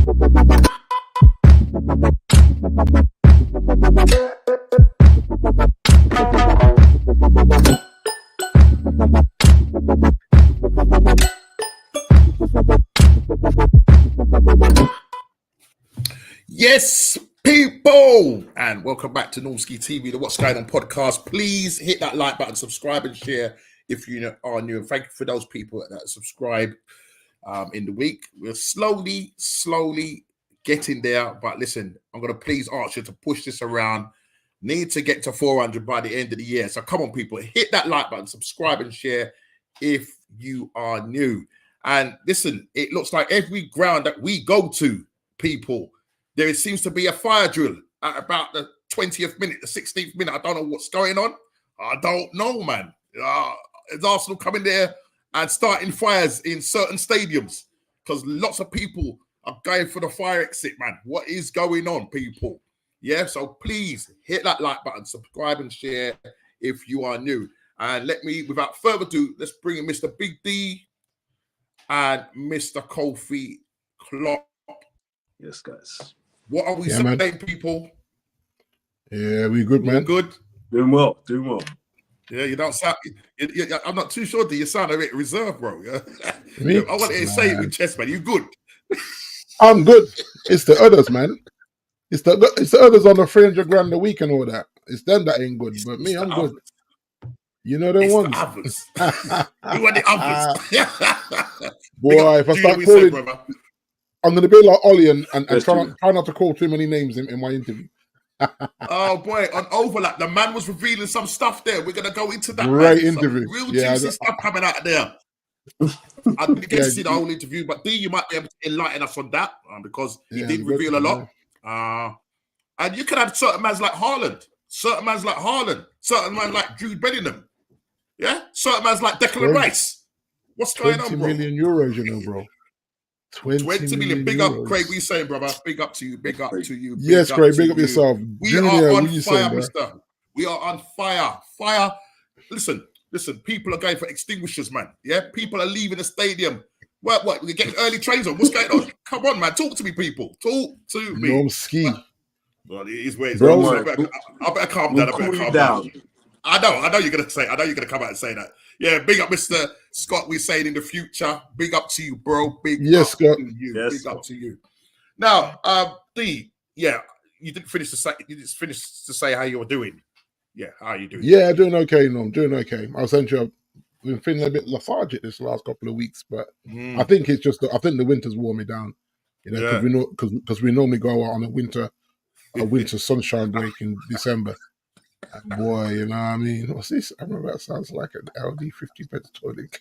Yes, people, and welcome back to Normski TV, the What's Going On podcast. Please hit that like button, subscribe, and share if you are new. And thank you for those people that subscribe in the week. We're slowly getting there. But listen, I'm going to please ask you to push this around. Need to get to 400 by the end of the year. So come on, people, hit that like button, subscribe, and share if you are new. And listen, it looks like every ground that we go to, people, there seems to be a fire drill at about the 20th minute, the 16th minute. I don't know what's going on. I don't know, man. Is Arsenal coming there and starting fires in certain stadiums? Because lots of people are going for the fire exit, man. What is going on, people? Yeah, so please hit that like button, subscribe and share if you are new. And let me, without further ado, let's bring in Mr. Big D and Mr. Kofi Klopp. Yes, guys. What are we saying, man? People? Yeah, we good, man. Good. Doing well. Yeah, you don't sound. I'm not too sure. Do you sound a bit reserved, bro? Yeah. I want to say it with chest, man. You good? I'm good. It's the others, man. It's the others on the 300 grand a week and all that. It's them that ain't good, but me, I'm good. You know them ones. The others. You want the others? Boy, if I start calling, I'm going to be like Ollie and try not to call too many names in my interview. Oh, boy. On overlap, the man was revealing some stuff there. We're going to go into that. Great interview. Some real juicy stuff coming out of there. I didn't get to see the whole interview, but D, you might be able to enlighten us on that because he did reveal a lot. And you can have certain mans like Haaland, certain mans like Jude Bellingham. Yeah? Certain mans like Declan Rice. What's going on, bro? 20 million euros, you know, bro. 20 million. Big up, Craig. What you saying, brother? Big up to you. Big up to you. Yes, Craig. Big up yourself. We are on fire, mister. We are on fire. Fire. Listen. People are going for extinguishers, man. Yeah? People are leaving the stadium. What? We're getting early trains on. What's going on? Come on, man. Talk to me, people. Talk to me. No ski. Well, it is where it's going. I better calm down. I know you're gonna say. I know you're gonna come out and say that. Yeah, big up, Mr. Scott. We're saying in the future. Big up to you, bro. Big up Scott. To you. Yes, big up to you. Now, D. Yeah, you didn't finish to say. You just finished to say how you're doing. Yeah, how are you doing? Yeah, doing okay. No, I'm doing okay. I was saying to you, I've been feeling a bit lethargic this last couple of weeks, but I think it's just. I think the winter's worn me down. You know, because we normally go out on a winter sunshine break in December. And boy, you know what I mean? What's this? I remember that sounds like an LD 50 pence toilet.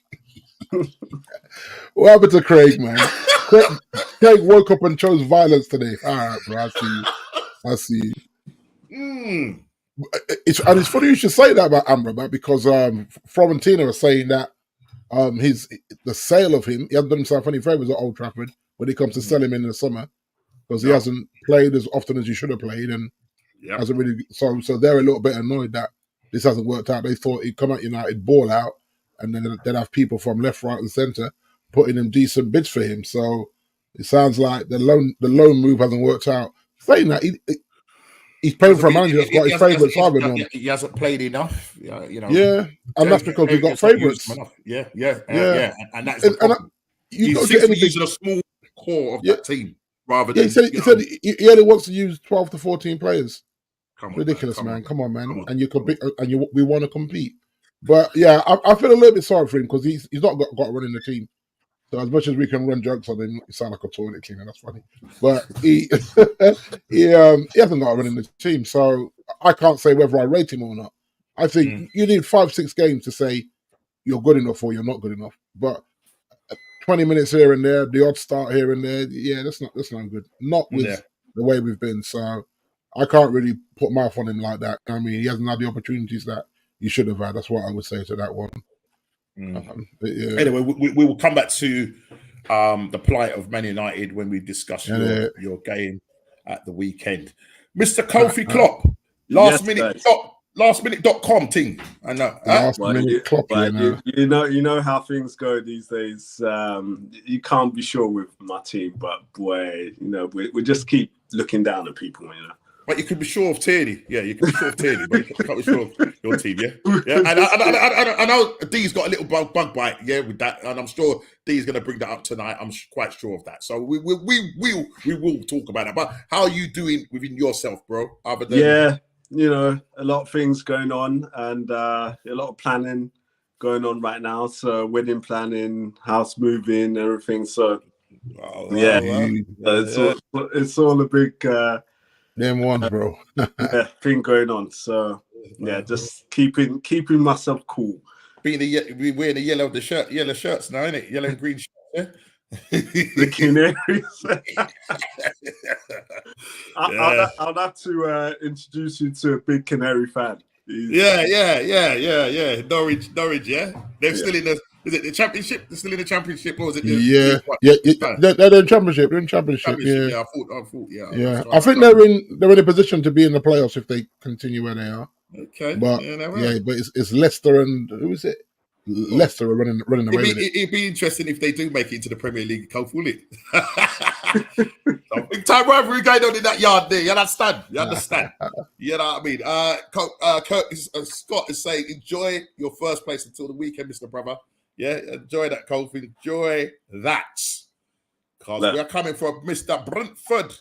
What happened to Craig, man? Craig woke up and chose violence today. All right, bro, I see you. It's funny you should say that about Amrabat because Florentino was saying that the sale of him, he hasn't done himself any favours at Old Trafford when it comes to sell him in the summer because he hasn't played as often as he should have played and hasn't really. So they're a little bit annoyed that this hasn't worked out. They thought he'd come at United, ball out, and then they'd have people from left, right, and centre putting in decent bids for him. So it sounds like the loan move hasn't worked out. Saying that he's paying for a manager that's got his favourites rather than he hasn't played enough. You know. Yeah, and that's because he's got favourites. Yeah, and that's the problem. He seems to be using a small core of that team rather than. He said he only wants to use 12 to 14 players. Ridiculous, man. Come on, man. And we want to compete. But yeah, I feel a little bit sorry for him because he's not got to run in the team. So as much as we can run jokes on him, he sounds like a toilet cleaner. That's funny. But he hasn't got to run in the team. So I can't say whether I rate him or not. I think you need 5-6 games to say you're good enough or you're not good enough. But 20 minutes here and there, the odd start here and there, that's not good. Not with the way we've been. So I can't really put mouth on him like that. I mean, he hasn't had the opportunities that he should have had. That's what I would say to that one. Anyway, we will come back to the plight of Man United when we discuss your game at the weekend. Mr. Kofi Klopp, last minute Klopp lastminute.com thing. I know. Last minute clock. You know how things go these days. You can't be sure with my team, but boy, we just keep looking down at people. But you could be sure of Tierney. Yeah, you can be sure of Tierney, but you can't be sure of your team, yeah? And I know D's got a little bug bite, yeah, with that. And I'm sure D's going to bring that up tonight. I'm quite sure of that. So we will talk about that. But how are you doing within yourself, bro? Other than... a lot of things going on and a lot of planning going on right now. So wedding planning, house moving, everything. So, it's all a big... them ones, bro. thing going on. So just keeping myself cool. We wearing the yellow shirts now, isn't it? Yellow and green shirts, yeah? The Canaries. I'll have to introduce you to a big Canary fan. Yeah. Norwich, yeah. They're still in the. Is it the championship? They're still in the championship, or is it? They're in championship. They're in championship. Yeah, I thought. Yeah. I think they're in a position to be in the playoffs if they continue where they are. Okay, but but it's Leicester and who is it? Leicester are running away with it. It'd be interesting if they do make it into the Premier League, wouldn't it? Big time rivalry going on in that yard there. You understand? You know what I mean? Curtis Scott is saying, enjoy your first place until the weekend, Mr. Brother. Yeah, enjoy that, Kofi. Enjoy that. Because we are coming from Mr. Brentford.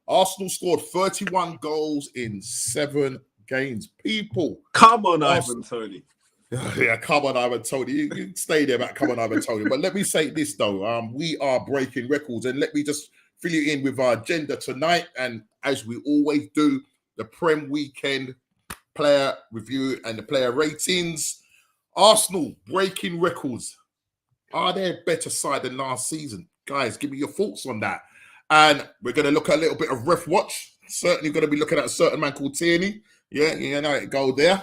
Arsenal scored 31 goals in 7 games. People. Come on, Ivan Toney. Yeah, come on, Ivan Toney. You stay there, man. Come on, Ivan Toney. But let me say this, though. We are breaking records. And let me just fill you in with our agenda tonight. And as we always do, the Prem Weekend player review and the player ratings. Arsenal breaking records. Are they a better side than last season? Guys, give me your thoughts on that. And we're going to look at a little bit of ref watch. Certainly going to be looking at a certain man called Tierney. Yeah, you know it go there.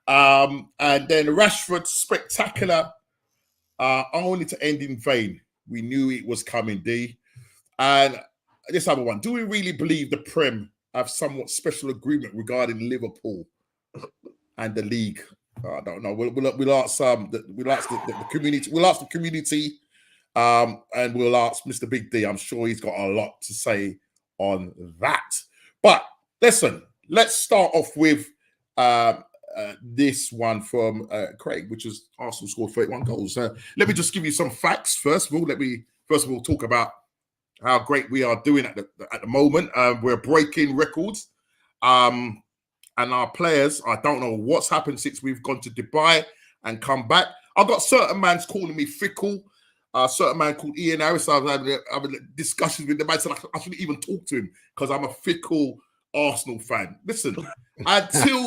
And then Rashford, spectacular, only to end in vain. We knew it was coming, D. And this other one. Do we really believe the Prem have somewhat special agreement regarding Liverpool and the league? I don't know. We'll ask the community. We'll ask the community, and we'll ask Mr. Big D. I'm sure he's got a lot to say on that. But listen, let's start off with this one from Craig, which is Arsenal scored 31 goals. Let me just give you some facts first of all. Let me talk about how great we are doing at the moment. We're breaking records. And our players, I don't know what's happened since we've gone to Dubai and come back. I've got certain mans calling me fickle. Certain man called Ian Harris. I've had discussions with the man. Said I shouldn't even talk to him because I'm a fickle Arsenal fan. Listen, until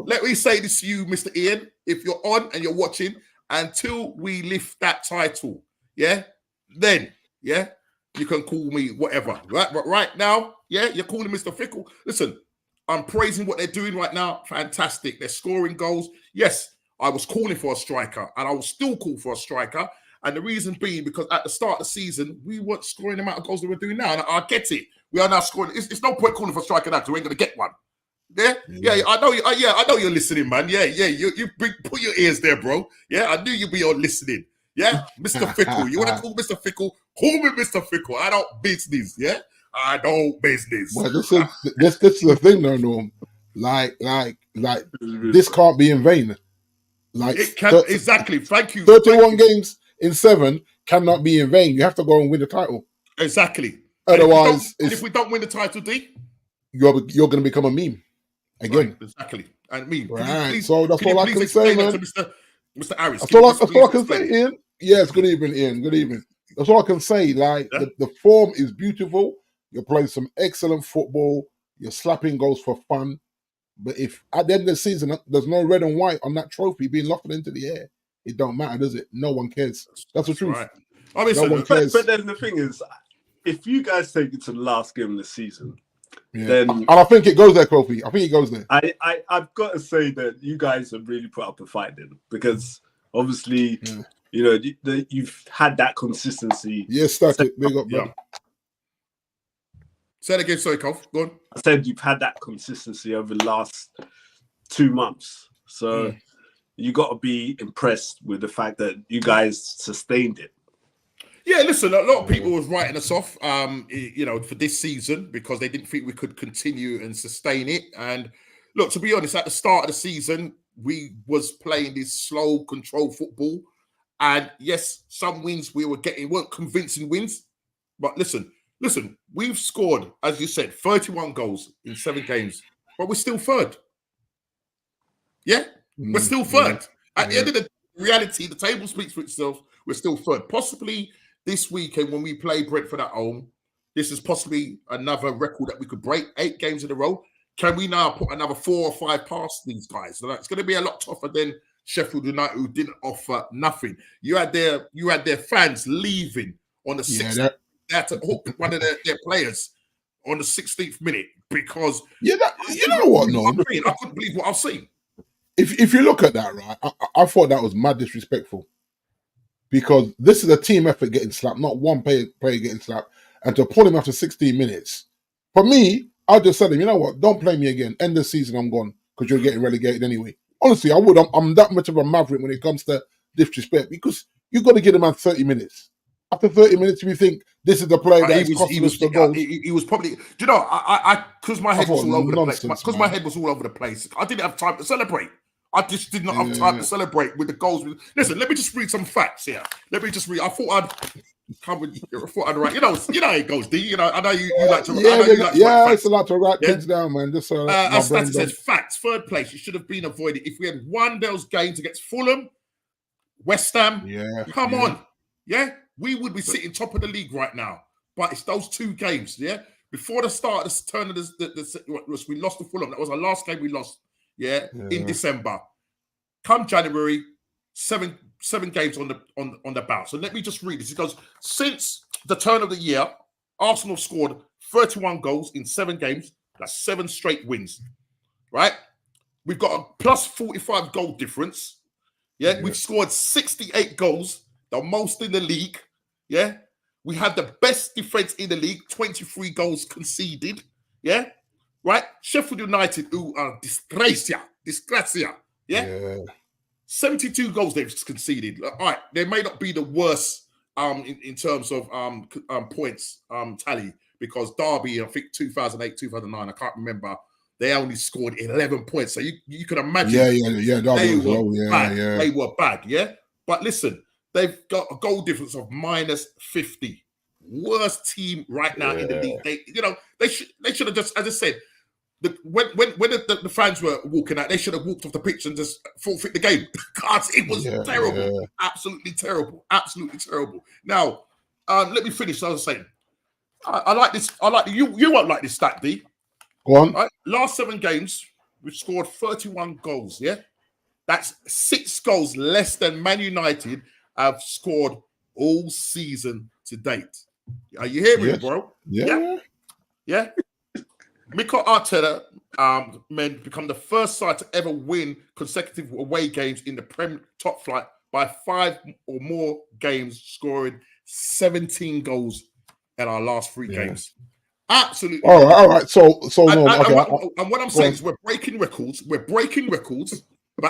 let me say this to you, Mr. Ian, if you're on and you're watching, until we lift that title, then you can call me whatever. Right? But right now, you're calling Mr. Fickle. Listen, I'm praising what they're doing right now. Fantastic. They're scoring goals. Yes, I was calling for a striker, and I will still call for a striker. And the reason being because at the start of the season, we weren't scoring the amount of goals that we're doing now. And I get it. We are now scoring. It's no point calling for a striker now because we ain't going to get one. Yeah, I know. I know you're listening, man. Yeah. You put your ears there, bro. Yeah, I knew you'd be on listening. Yeah, Mr. Fickle. You want to call Mr. Fickle? Call me Mr. Fickle. I don't business. Yeah. I don't business. Well, this is the thing, though, Norm. Like, this can't be in vain. Like, it can exactly. Thank you. 31 games in 7 cannot be in vain. You have to go and win the title. Exactly. Otherwise, if we don't win the title, D, you're going to become a meme again. Right, exactly. And meme. Right. So that's all I can say, man. To Mr. Harris. That's all I can say, Ian. Yes. Good evening, Ian. Good evening. That's all I can say. Like the form is beautiful. You're playing some excellent football. You're slapping goals for fun. But if at the end of the season, there's no red and white on that trophy being lofted into the air, it don't matter, does it? No one cares. That's the truth. Right. I mean, no one cares. But then the thing is, if you guys take it to the last game of the season, then... And I think it goes there, Kofi. I think it goes there. I've got to say that you guys have really put up a fight then. Because obviously, you've had that consistency. Yes, static. Big up, yeah. Say it again, sorry, Kof. Go on. I said you've had that consistency over the last 2 months. So you got to be impressed with the fact that you guys sustained it. Yeah, listen, a lot of people was writing us off, for this season because they didn't think we could continue and sustain it. And look, to be honest, at the start of the season, we was playing this slow, controlled football. And yes, some wins we were getting weren't convincing wins. But listen, we've scored, as you said, 31 goals in 7 games, but we're still third. Yeah, we're still third. At the end of the reality, the table speaks for itself. We're still third. Possibly this weekend when we play Brentford at home, this is possibly another record that we could break. 8 games in a row. Can we now put another 4 or 5 past these guys? So it's going to be a lot tougher than Sheffield United, who didn't offer nothing. You had their fans leaving on the 16th. They had to hook one of their players on the 16th minute because you know what? No, I couldn't believe what I've seen. If you look at that, right, I thought that was mad disrespectful. Because this is a team effort getting slapped, not one player getting slapped. And to pull him after 16 minutes, for me, I'll just tell him, you know what, don't play me again. End the season, I'm gone, because you're getting relegated anyway. Honestly, I would. I'm that much of a maverick when it comes to disrespect, because you've got to give the man 30 minutes. After 30 minutes, if you think this is the player that is costing us the goals. He was probably, do you know, I because my head was all over the place. Because my head was all over the place, I didn't have time to celebrate. I just did not have time to celebrate with the goals. Listen, let me just read some facts here. Let me just read. I thought I'd write. You know how it goes, D. You know, I know you like to. It's a lot to write things down, man. Just as Status says, facts. 3rd place. It should have been avoided if we had won those games against Fulham, West Ham. Come on, we would be sitting top of the league right now. But it's those 2 games, before the start of the turn of we lost to Fulham. That was our last game we lost. In December. Come January, 7 games on the bounce. So let me just read this. It goes, since the turn of the year, Arsenal scored 31 goals in 7 games. That's 7 straight wins. Right? We've got a plus 45 goal difference. We've scored 68 goals, the most in the league. We had the best defense in the league, 23 goals conceded. Right? Sheffield United, who are disgracia. 72 goals they've conceded. All right, they may not be the worst in terms of points tally, because Derby, I think 2008, 2009, I can't remember, they only scored 11 points. So you can imagine they were bad, But listen, they've got a goal difference of minus 50. Worst team right now in the league. They should have just, as I said, when the fans were walking out, they should have walked off the pitch and just forfeit the game. God, it was terrible. Absolutely terrible. Now, let me finish. As I was saying, I like this. You won't like this stat, D. Go on. Right? Last 7 games, we've scored 31 goals. That's 6 goals less than Man United have scored all season to date. Are you hearing me, bro? Yeah. Mikel Arteta men become the first side to ever win consecutive away games in the Premier top flight by 5 or more games, scoring 17 goals in our last 3 games. Absolutely. All right. So and what I'm saying is we're breaking records. But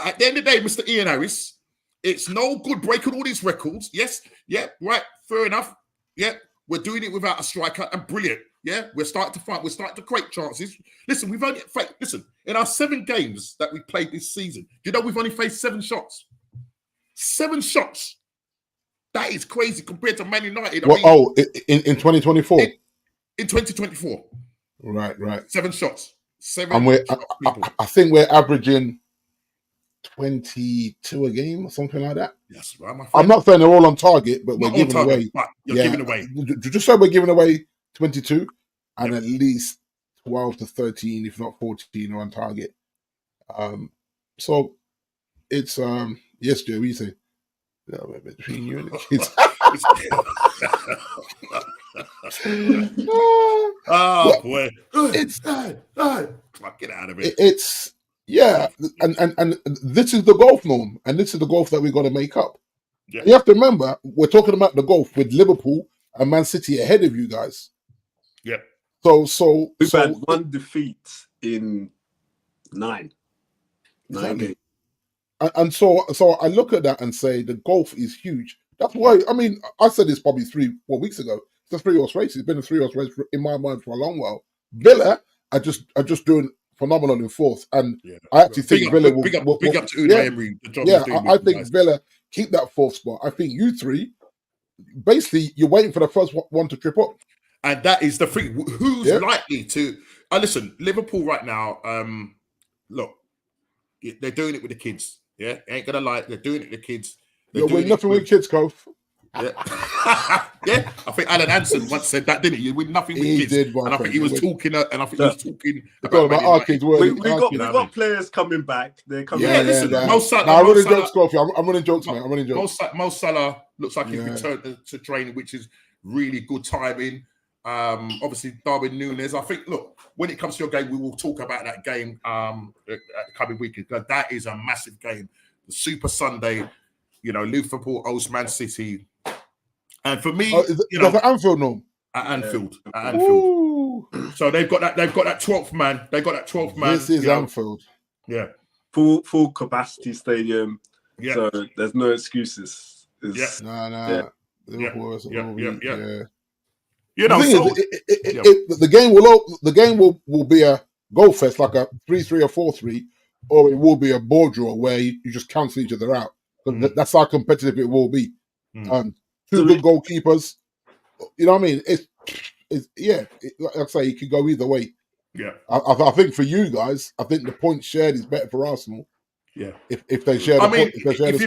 at the end of the day, Mr. Ian Harris, it's no good breaking all these records. Yes. Yeah. Right. Fair enough. Yeah. We're doing it without a striker, and brilliant. Yeah, we're starting to create chances. Listen, in our 7 games that we played this season, we've only faced 7 shots. 7 shots. That is crazy compared to Man United. In 2024? In 2024. Right. 7 shots. I think we're averaging 22 a game or something like that. Yes, right, my friend. I'm not saying they're all on target, but we're giving away. But you're giving away. Just say we're giving away 22, and at least 12 to 13, if not 14, are on target. So it's yes, Joe, what do you say? No, between you and the kids. Boy. It's get out of it. It's and this is the golf norm, and this is the golf that we're going to make up. Yeah. You have to remember, we're talking about the golf with Liverpool and Man City ahead of you guys. Yeah. So we've had 1 defeat in 9. Exactly. And so I look at that and say the gulf is huge. That's why, I mean, I said this probably 3-4 weeks ago. It's a 3-horse race. It's been a 3-horse race in my mind for a long while. Villa are just doing phenomenal in fourth, and I actually think Villa will big up to Unai Emery. I think Villa keep that fourth spot. I think you three, basically, you're waiting for the first one to trip up, and that is the thing. Who's likely to? Listen, Liverpool right now. Look, they're doing it with the kids. Yeah, ain't gonna lie, they're doing it with the kids. You're winning nothing with kids, Cove. Yeah. Yeah, I think Alan Hansen once said that, didn't he? You win nothing with kids. Did, and I think he was talking. About our kids. We've got players coming back. They're coming. Yeah, listen. Mo Salah. I'm running jokes, Kofi. I'm running jokes, man. I'm running jokes. Mo Salah looks like he's returned to training, which is really good timing. Obviously, Darwin Núñez. I think, look, when it comes to your game, we will talk about that game at the coming weekend. That is a massive game. The Super Sunday, Liverpool host Man City. And for me, at Anfield, no. At Anfield. Ooh. So they've got that 12th man. They got that 12th man. This is Anfield. Yeah. Full capacity stadium. Yeah. So there's no excuses. No. Liverpool the game will be a goal fest, like a 3-3 or 4-3, or it will be a ball draw where you just cancel each other out. That's how competitive it will be. Two good goalkeepers. You know what I mean? Like I say, it could go either way. Yeah. I think for you guys, I think the points shared is better for Arsenal. Yeah. If they share, if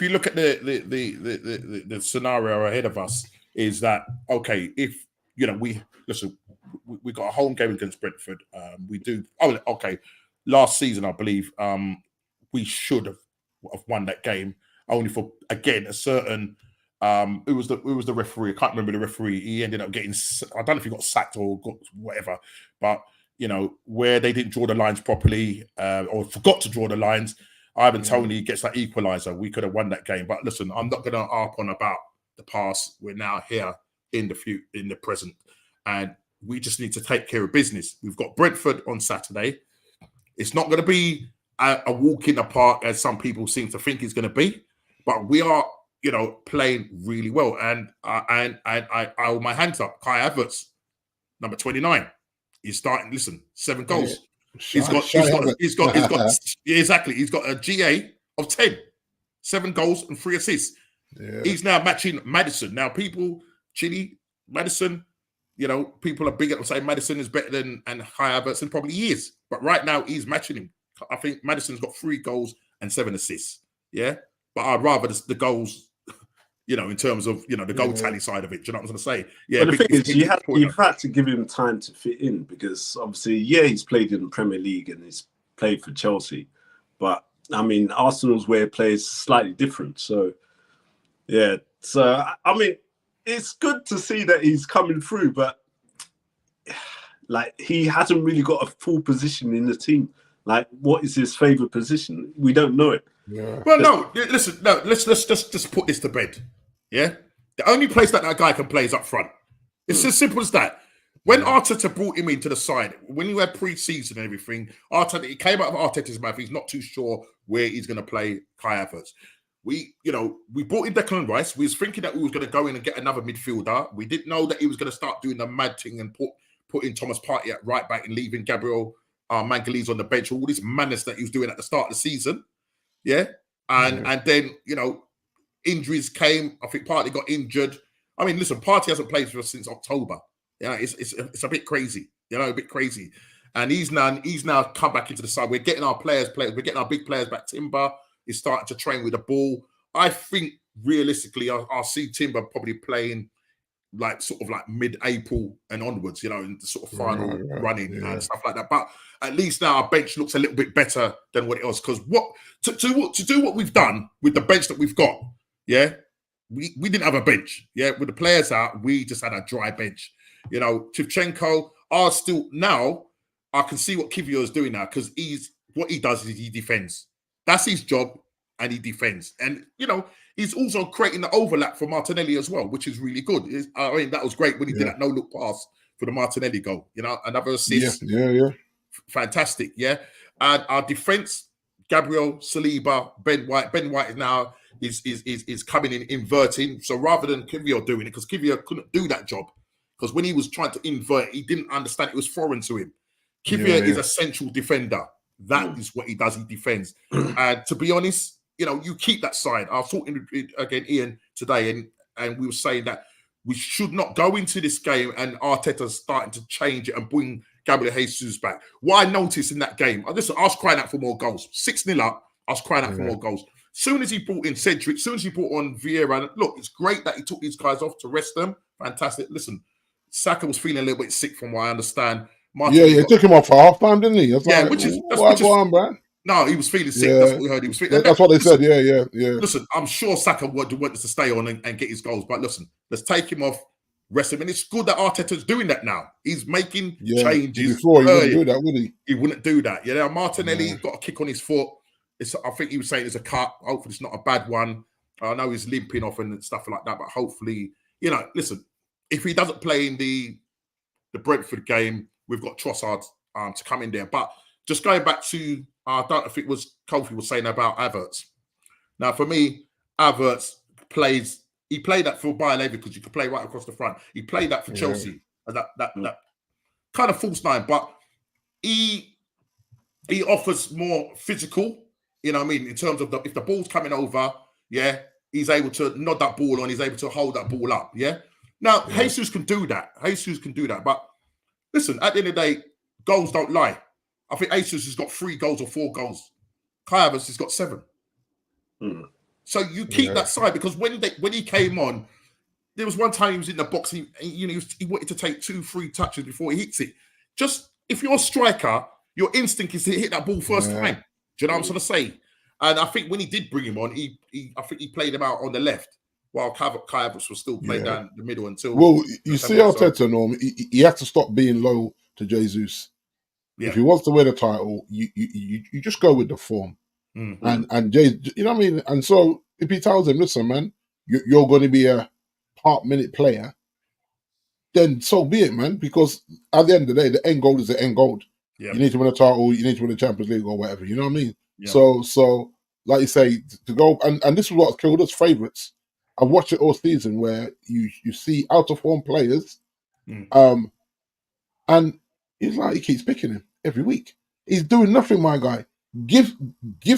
you look at the scenario ahead of us, is that okay? If we got a home game against Brentford. We do. Oh, okay. Last season, I believe we should have won that game. Only for again a certain. It was the referee. I can't remember the referee. He ended up getting. I don't know if he got sacked or got whatever. But where they didn't draw the lines properly or forgot to draw the lines. Ivan Toney gets that equaliser. We could have won that game. But listen, I'm not going to harp on about the past. We're now here in the present, and we just need to take care of business. We've got Brentford on Saturday. It's not going to be a walk in the park as some people seem to think it's going to be, but we are, playing really well. And I hold my hands up. Kai Havertz, number 29, he's starting. Listen, 7 goals. He's got a GA of 10, 7 goals and 3 assists. Yeah. He's now matching Maddison. Now, Maddison, people are big at saying Maddison is better than Kai Havertz, and probably he is. But right now, he's matching him. I think Maddison's got 3 goals and 7 assists. Yeah, but I'd rather the goals, in terms of the goal tally side of it. Do you know what I'm going to say? Yeah. But the thing is, you've had to give him time to fit in because obviously, he's played in the Premier League and he's played for Chelsea, but I mean, Arsenal's way of play is slightly different. So, yeah. So I mean, it's good to see that he's coming through, but he hasn't really got a full position in the team. Like, what is his favourite position? We don't know it. Yeah. Well, let's just put this to bed. Yeah, the only place that guy can play is up front. It's as simple as that. When Arteta brought him into the side, when you had pre-season and everything, it came out of Arteta's mouth. He's not too sure where he's going to play Kai Havertz. We brought in Declan Rice. We was thinking that we was going to go in and get another midfielder. We didn't know that he was going to start doing the mad thing and putting Thomas Partey at right back and leaving Gabriel Magalhaes on the bench. All this madness that he was doing at the start of the season. Yeah. And then, injuries came. I think Partey got injured. I mean, listen, Partey hasn't played for us since October. It's a bit crazy, a bit crazy. And he's now come back into the side. We're getting our players. We're getting our big players back. Timber is starting to train with the ball. I think realistically, I'll see Timber probably playing sort of mid-April and onwards, in the sort of final running and stuff like that. But at least now our bench looks a little bit better than what it was. Because to do what we've done with the bench that we've got, we didn't have a bench. Yeah, with the players out, we just had a dry bench. Shevchenko are still now. I can see what Kivior is doing now because what he does is he defends. That's his job, and he defends. And he's also creating the overlap for Martinelli as well, which is really good. I mean, that was great when he did that no-look pass for the Martinelli goal. Another assist. Yeah. Fantastic, yeah. And our defence, Gabriel, Saliba, Ben White. Ben White is now is coming in inverting. So rather than Kivior doing it, because Kivior couldn't do that job, because when he was trying to invert, he didn't understand it was foreign to him. Kivior is a central defender. That is what he does. He defends. And to be honest, you keep that side. I was talking again, Ian, today, and we were saying that we should not go into this game and Arteta's starting to change it and bring Gabriel Jesus back. What I noticed in that game, I was crying out for more goals. 6-0 up, I was crying out for more goals. Soon as he brought in Cedric, soon as he brought on Vieira, look, it's great that he took these guys off to rest them. Fantastic. Listen, Saka was feeling a little bit sick from what I understand. He took him off for half time, didn't he? Which is man. No, he was feeling sick. That's what we heard. He was feeling. That's what they said. Yeah. Listen, I'm sure Saka wanted to stay on and get his goals, but listen, let's take him off, rest him, and it's good that Arteta's doing that now. He's making changes. Before he wouldn't do that, would he? He wouldn't do that. Martinelli's got a kick on his foot. I think he was saying it's a cut. Hopefully, it's not a bad one. I know he's limping off and stuff like that, but hopefully, listen, if he doesn't play in the Brentford game, we've got Trossard to come in there. But just going back to, I don't know if it was Kofi was saying about Havertz. Now, for me, Havertz he played that for Bayer Leverkusen because you could play right across the front. He played that for Chelsea as that kind of false nine, but he offers more physical, in terms of if the ball's coming over, he's able to nod that ball on, he's able to hold that ball up, Now, Jesus can do that. But listen, at the end of the day, goals don't lie. I think Jesus has got 3 goals or 4 goals. Kai Havertz has got 7. So you keep that side, because when he came on, there was one time he was in the box. He wanted to take 2-3 touches before he hits it. Just if you're a striker, your instinct is to hit that ball first time. Do you know what I'm trying to say? And I think when he did bring him on, I think he played him out on the left, while Kai Havertz was still playing down the middle until. Well, you see Arteta, Norm, he has to stop being low to Jesus. Yeah. If he wants to win a title, you just go with the form. And Jay, And so if he tells him, listen, man, you're going to be a part-minute player, then so be it, man. Because at the end of the day, the end goal is the end goal. Yeah. You need to win a title, you need to win the Champions League or whatever. You know what I mean? Yeah. So like you say, to go and this is what killed us favourites. I've watched it all season where you see out of form players, and it's like he keeps picking him every week. He's doing nothing, my guy. Give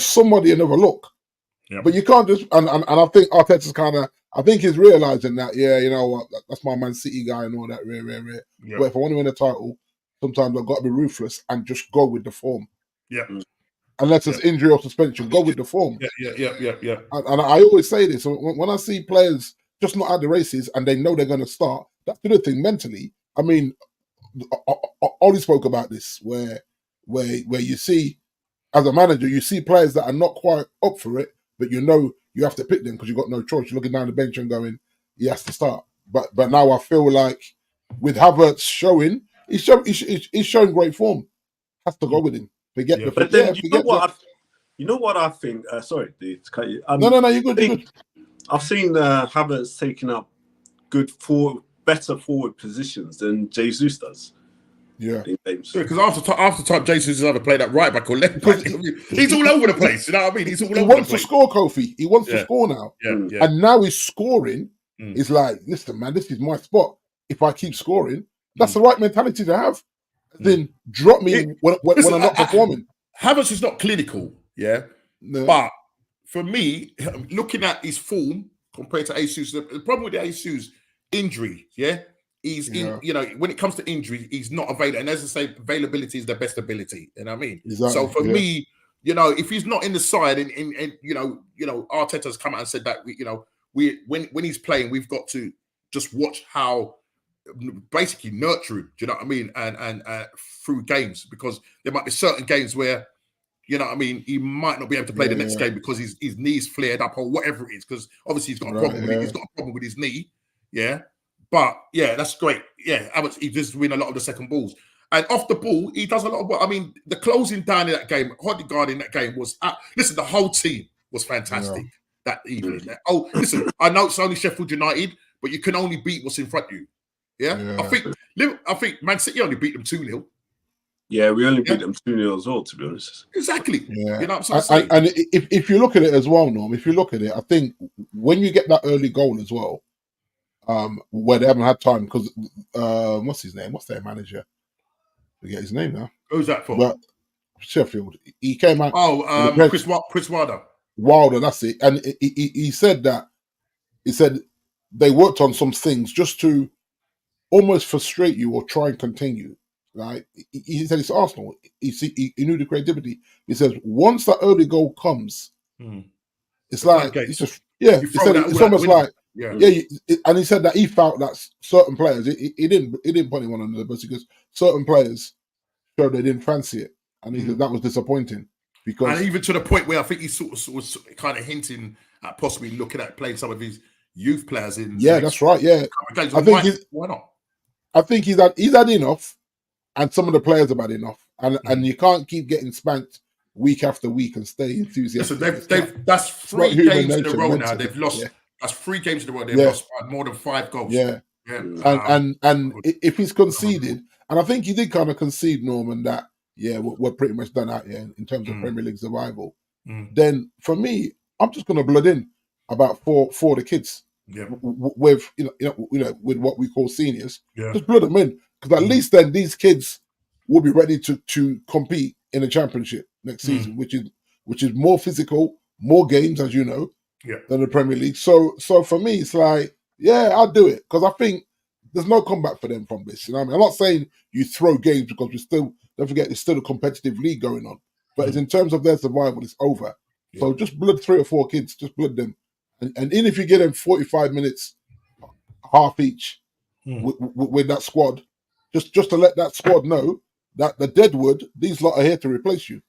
somebody another look. Yep. But you can't just and I think Arteta's I think he's realising that, you know what, that's my Man City guy and all that, rare. Yep. But if I want to win a title, sometimes I've got to be ruthless and just go with the form. Yeah. Unless it's injury or suspension, go with the form. Yeah. And I always say this, when I see players just not at the races and they know they're going to start, that's the other thing mentally. I mean, Ollie spoke about this, where you see, as a manager, you see players that are not quite up for it, but you know you have to pick them because you've got no choice. You're looking down the bench and going, he has to start. But now I feel like with Havertz showing, he's showing great form. Has to go with him. You know what I think? Sorry, dude, to cut you. No, you're good. I've seen Havertz taking up better forward positions than Jesus does. Yeah, because after time, Jesus has ever played that right back or left back. He's all over the place. You know what I mean? He's all over the place. He wants to score, Kofi. He wants to score now. Yeah. And now he's scoring. He's like, listen, man, this is my spot. If I keep scoring, that's the right mentality to have. Then drop me when I'm not performing. Havertz is not clinical, but for me, looking at his form compared to Jesus, the problem with the Jesus injury, he's in. You know, when it comes to injury, he's not available. And as I say, availability is the best ability. You know what I mean? Exactly. So for me, if he's not in the side, and Arteta's come out and said that when he's playing, we've got to just watch how. Basically nurture him, do you know what I mean? And through games, because there might be certain games where, you know what I mean, he might not be able to play the next game because his knee's flared up or whatever it is, because obviously he's got a problem. He's got a problem with his knee, But that's great. He does win a lot of the second balls, and off the ball he does a lot of work. I mean, the closing down in that game, Odegaard in that game was. Listen, the whole team was fantastic that evening. Listen, I know it's only Sheffield United, but you can only beat what's in front of you. Yeah. I think Man City only beat them 2-0. Yeah, we only beat them 2-0 as well, to be honest. Exactly. Yeah. You know what I'm saying? And if you look at it as well, Norm, if you look at it, I think when you get that early goal as well, where they haven't had time, because what's his name? What's their manager? Forget his name now. Who's that for? But Sheffield. He came out. Chris Wilder. Wilder, that's it. And he said that. He said they worked on some things just to almost frustrate you or try and contain you. Right? He said it's Arsenal. He knew the creativity. He says once that early goal comes, it's like it's just He said it's almost like and he said that he felt that certain players he didn't put anyone under the bus because certain players showed they didn't fancy it, and he said that was disappointing. Because and even to the point where I think he sort of was kind of hinting at possibly looking at playing some of his youth players in. Yeah, that's right. Yeah, I think why not? I think he's had enough. And some of the players have had enough, and you can't keep getting spanked week after week and stay enthusiastic. Listen, that's 3 games in a row now. They've lost. Yeah. That's 3 games in a row. They've lost by more than 5 goals. Yeah. And if he's conceded, and I think he did kind of concede, Norman, that we're pretty much done out here in terms of Premier League survival. Then for me, I'm just going to blood in about for the kids. Yeah. With with what we call seniors. Yeah. Just blood them in. Because at least then these kids will be ready to compete in the championship next season, which is more physical, more games, as you know, than the Premier League. So for me, it's like, I'll do it because I think there's no comeback for them from this. You know what I mean? I'm not saying you throw games because don't forget, it's still a competitive league going on. But it's in terms of their survival, it's over. Yeah. So just blood 3 or 4 kids, just blood them, and even if you get them 45 minutes, half each with that squad. Just to let that squad know that the Deadwood, these lot are here to replace you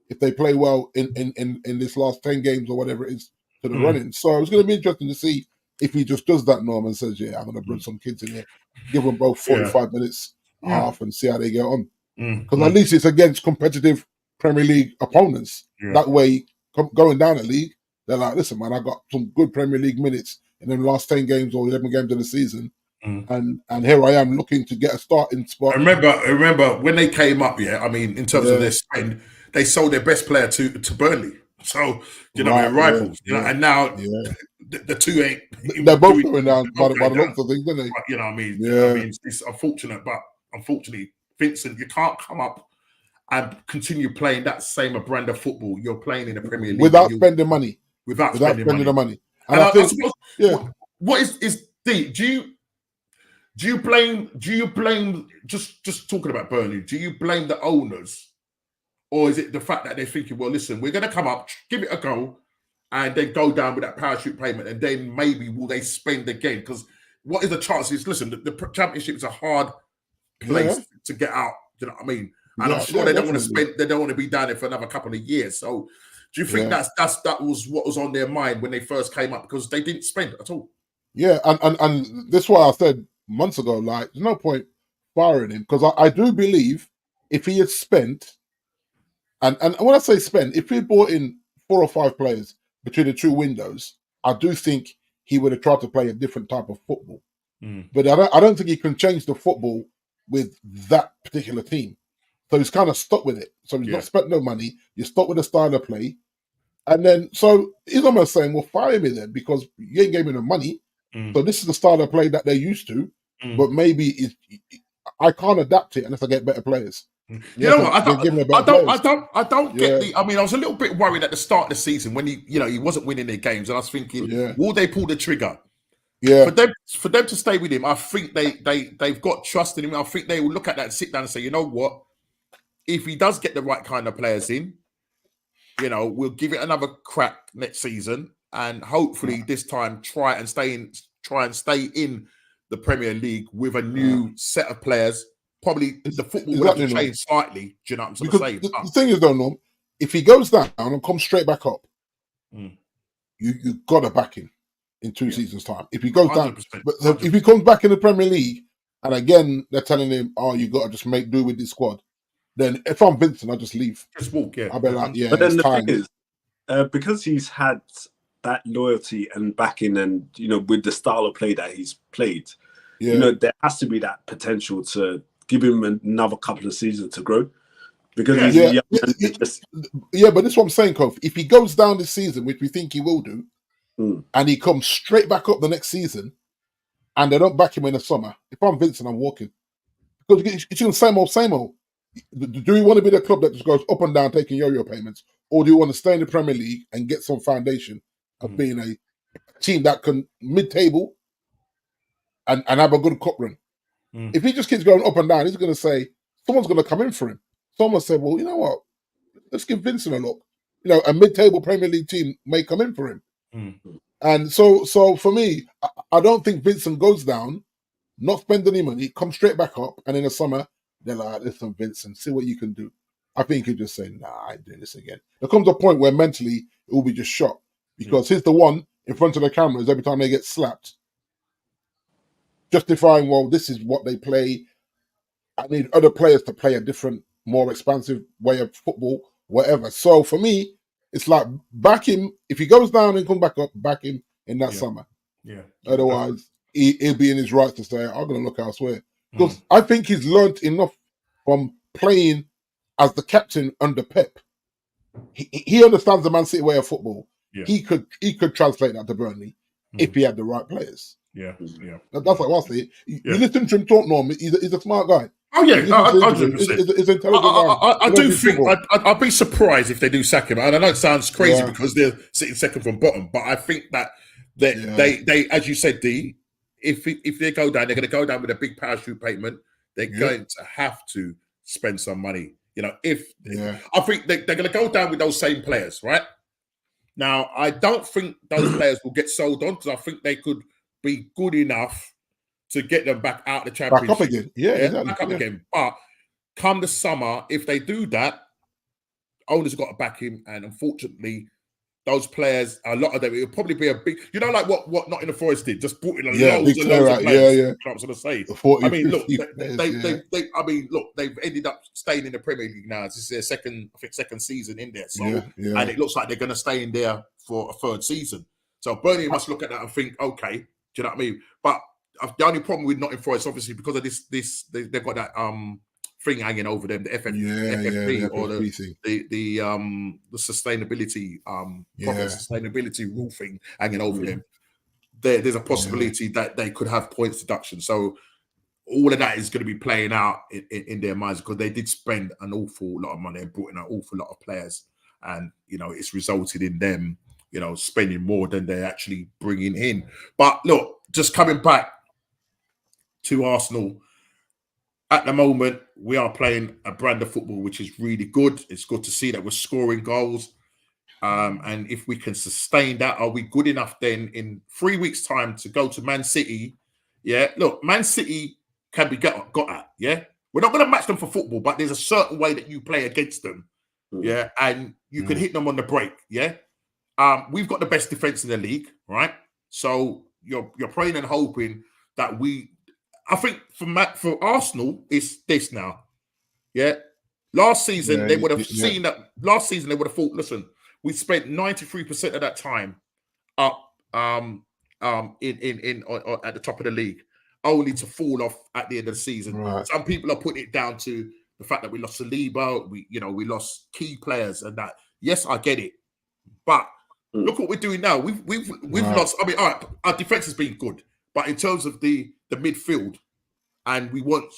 if they play well in this last 10 games or whatever it is to the run-in. So it's going to be interesting to see if he just does that, Norm, and says, I'm going to bring some kids in here, give them both 45 minutes, half, and see how they get on. Because at least it's against competitive Premier League opponents. Yeah. That way, going down the league, they're like, listen, man, I got some good Premier League minutes in the last 10 games or 11 games of the season. And here I am looking to get a starting spot. I remember when they came up, I mean, in terms of their spend, they sold their best player to Burnley. So, rivals, and now the two ain't. They're both going down by the looks of things, don't they? You know what I mean? I mean, it's unfortunate, but unfortunately, Vincent, you can't come up and continue playing that same brand of football you're playing in the Premier League without spending money. Without spending the money. And I think, what is D? Do you blame just talking about Burnley? Do you blame the owners, or is it the fact that they're thinking, well, listen, we're going to come up, give it a go, and then go down with that parachute payment, and then maybe will they spend again? Because what is the chances? Listen, the Championship is a hard place to get out. Do you know what I mean? And I'm sure they don't want to spend. They don't want to be down there for another couple of years. So, do you think that was what was on their mind when they first came up, because they didn't spend at all? Yeah, and that's why I said months ago, like, there's no point firing him, because I do believe if he had spent, and when I say spend, if he brought in 4 or 5 players between the 2 windows, I do think he would have tried to play a different type of football. But I don't think he can change the football with that particular team. So he's kind of stuck with it. So he's not spent no money. You're stuck with the style of play. And then, so he's almost saying, well, fire me then, because you ain't gave me the money. So this is the style of play that they're used to. But maybe I can't adapt it unless I get better players. You know what? I don't get the. I mean, I was a little bit worried at the start of the season when he wasn't winning their games, and I was thinking, will they pull the trigger? Yeah. For them to stay with him, I think they've got trust in him. I think they will look at that and sit down and say, you know what? If he does get the right kind of players in, we'll give it another crack next season, and hopefully this time try and stay in the Premier League with a new set of players. Probably the football will have to change slightly. Do you know what I'm sort of saying? The thing is, though, Norm, if he goes down and comes straight back up, you got to back him in 2 seasons' time. If he goes 100%, down, but if he comes back in the Premier League, and again they're telling him, "Oh, you got to just make do with this squad," then if I'm Vincent, I'll just leave. Just walk, I'll be like, But then the thing is, because he's had that loyalty and backing, and with the style of play that he's played, there has to be that potential to give him another couple of seasons to grow. because he's a young man. But this is what I'm saying, Kof. If he goes down this season, which we think he will do, and he comes straight back up the next season, and they don't back him in the summer, if I'm Vincent, I'm walking. Because it's the same old, same old. Do you want to be the club that just goes up and down taking yo-yo payments, or do you want to stay in the Premier League and get some foundation of being a team that can mid-table and have a good cup run? If he just keeps going up and down, he's going to say, someone's going to come in for him. Someone said, well, you know what? Let's give Vincent a look. You know, a mid-table Premier League team may come in for him. And so for me, I don't think Vincent goes down, not spend any money, come straight back up, and in the summer, they're like, listen, Vincent, see what you can do. I think he'd just say, nah, I ain't doing this again. There comes a point where mentally it will be just shot. Because he's the one in front of the cameras every time they get slapped, justifying, well, this is what they play. I need other players to play a different, more expansive way of football, whatever. So for me, it's like back him. If he goes down and comes back up, back him in that summer. Yeah. Otherwise, he'll be in his right to say, I'm going to look elsewhere. Because I think he's learned enough from playing as the captain under Pep. He understands the Man City way of football. Yeah. He could translate that to Burnley if he had the right players. Yeah. That's like I say. You listen to him talk, Norm. He's a smart guy. Oh yeah, 100%. He's intelligent. I do think I'd be surprised if they do sack him. And I know it sounds crazy because they're sitting second from bottom, but I think that they as you said, D, if they go down, they're going to go down with a big parachute payment. They're going to have to spend some money. You know, I think they're going to go down with those same players, right? Now, I don't think those players will get sold on because I think they could be good enough to get them back out of the championship. Back up again. Exactly. Back up again. But come the summer, if they do that, owners got to back him. And unfortunately, those players, a lot of them, it'll probably be a big, you know, like what Nottingham Forest did, just brought in loads and loads of players. You know what I'm going to say? 40, I mean, look, they've ended up staying in the Premier League now. This is their second season in there. So, and it looks like they're going to stay in there for a third season. So Burnley must look at that and think, okay, do you know what I mean? But the only problem with Nottingham Forest, obviously, because of this, they've got that thing hanging over them, the FFP or the sustainability sustainability rule thing hanging over them. There's a possibility that they could have points deduction. So all of that is going to be playing out in their minds because they did spend an awful lot of money and brought in an awful lot of players, and you know it's resulted in them, you know, spending more than they're actually bringing in. But look, just coming back to Arsenal. At the moment, we are playing a brand of football which is really good. It's good to see that we're scoring goals. And if we can sustain that, are we good enough then in 3 weeks' time to go to Man City? Yeah, look, Man City can be got at, yeah? We're not going to match them for football, but there's a certain way that you play against them, yeah? And you can hit them on the break, yeah? We've got the best defence in the league, right? So you're praying and hoping that I think for Arsenal, it's this now. Yeah. Last season, they would have seen that. Last season, they would have thought, listen, we spent 93% of that time up at the top of the league, only to fall off at the end of the season. Right. Some people are putting it down to the fact that we lost Saliba, we lost key players and that. Yes, I get it. But look what we're doing now. We've lost. I mean, all right, our defense has been good. But in terms of the midfield, and we weren't.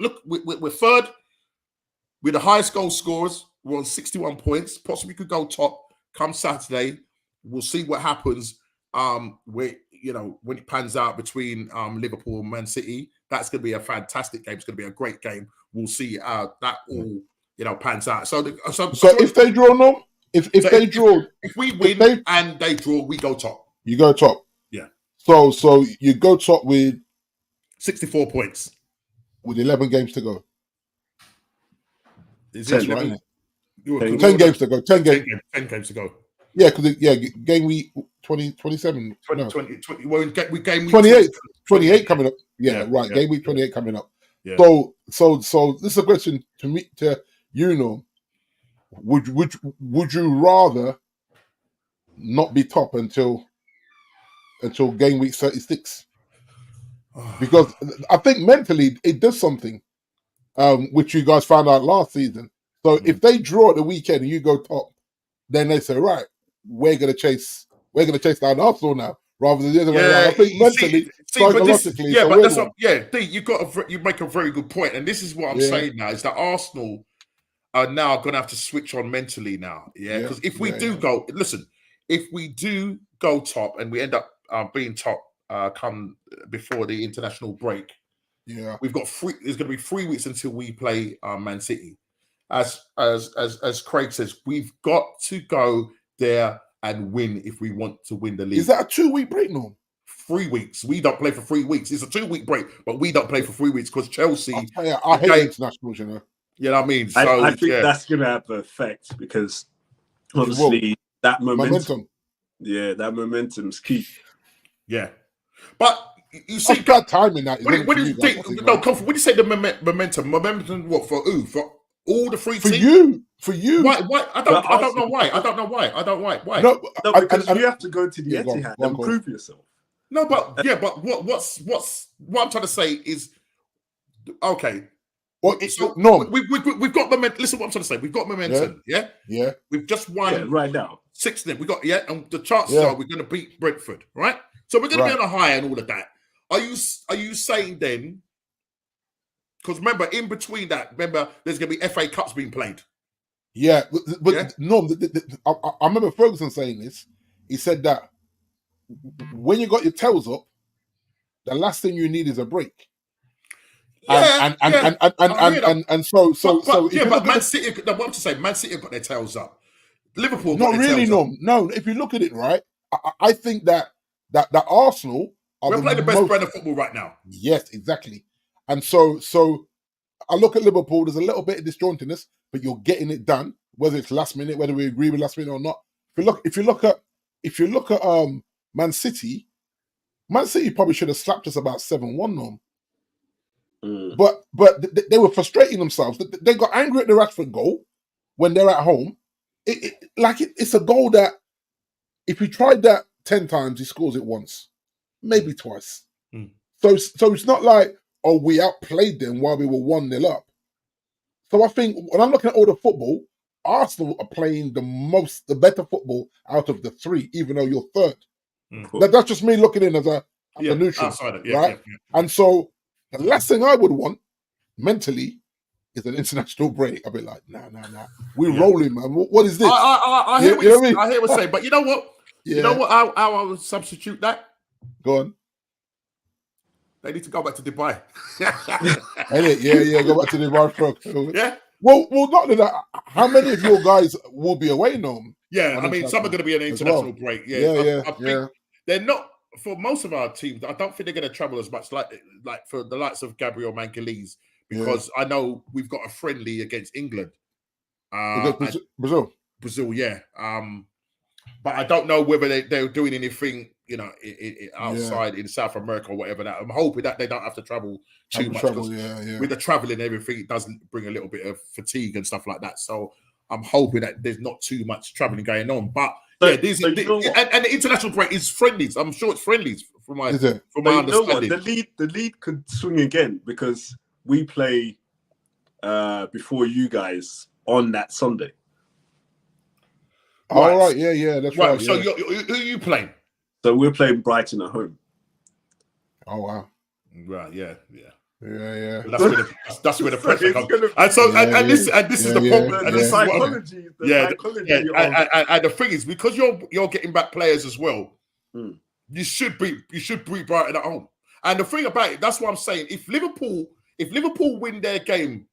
Look, we're third. We're the highest goal scorers. We're on 61 points. Possibly could go top come Saturday. We'll see what happens. When it pans out between Liverpool and Man City, that's going to be a fantastic game. It's going to be a great game. We'll see how that all pans out. So if they draw, no. If we win and they draw, we go top. You go top. Yeah. So you go top with 64 points. With 11 games to go. Is 10, right? 10 games to go. 10 games to go. Yeah, because game week 27. 20, well, we game week 28 coming up. Yeah, right. Yeah, game week 28 coming up. Yeah. So this is a question to you know. Would you rather not be top until game week 36? Because I think mentally it does something, which you guys found out last season. So if they draw at the weekend and you go top, then they say, right, we're gonna chase down Arsenal now, rather than the other way around. I think mentally, psychologically, you make a very good point, and this is what I'm saying now is that Arsenal are now going to have to switch on mentally now, because if we do go top and we end up being top come before the international break, we've got there's going to be 3 weeks until we play Man City. As Craig says, we've got to go there and win if we want to win the league. Is that a 2-week break, Norm? 3 weeks. We don't play for 3 weeks. It's a 2-week break, but we don't play for 3 weeks because Chelsea. I hate internationals, you know. You know what I mean? So I think that's going to have an effect because obviously that momentum. Yeah, that momentum's key. Yeah, but you see, bad timing that. When you say the momentum, what for who? For all the 3 teams? For you. Why? I don't know why. Why? No, because you have to go to the Etihad and prove yourself. No, but what I'm trying to say is, okay. Well, we've got momentum. Listen, what I'm trying to say. We've got momentum. Yeah. We've just won right now 6 of them. We got and the chances are we're going to beat Brentford, right? So we're going to be on a high and all of that. Are you saying then? Because remember, in between that, there's going to be FA Cups being played. Yeah, but no, I remember Ferguson saying this. He said that when you got your tails up, the last thing you need is a break. But Man City. What I'm to say, Man City have got their tails up. Liverpool, not really. No. If you look at it, right, I think that Arsenal we're playing the best brand of football right now. Yes, exactly. And so I look at Liverpool. There's a little bit of disjointedness, but you're getting it done. Whether it's last minute, whether we agree with last minute or not. If you look at Man City probably should have slapped us about 7-1 on. But they were frustrating themselves. They got angry at the Rashford goal when they're at home. It's a goal that if he tried that 10 times, he scores it once, maybe twice. So it's not like, oh, we outplayed them while we were 1-0 up. So I think when I'm looking at all the football, Arsenal are playing the better football out of the 3, even though you're third. That's just me looking in as a neutral, right? Yeah. And so the last thing I would want mentally is an international break. I'd be like, nah. We're rolling, man. What is this? I hear what you're saying, but you know what? Yeah. You know what? How I would substitute that? Go on. They need to go back to Dubai. Yeah, go back to Dubai. Yeah. Well, not that. How many of your guys will be away now? Yeah, I mean, some are going to be an international break. Yeah, I think they're not. For most of our teams, I don't think they're going to travel as much like for the likes of Gabriel Magalhaes, because I know we've got a friendly against England. Brazil, yeah. But I don't know whether they're doing anything, outside in South America or whatever. That I'm hoping that they don't have to travel too much. With the traveling and everything, it does bring a little bit of fatigue and stuff like that. So I'm hoping that there's not too much traveling going on. But and the international break is friendlies. I'm sure it's friendlies from my understanding. The lead could swing again because we play before you guys on that Sunday. All right, yeah, that's right. So who are you playing? So we're playing Brighton at home. Oh wow! Right, yeah. That's where the pressure comes. This is the problem. And the psychology. And the thing is, because you're getting back players as well, you should beat Brighton at home. And the thing about it, that's what I'm saying. If Liverpool win their game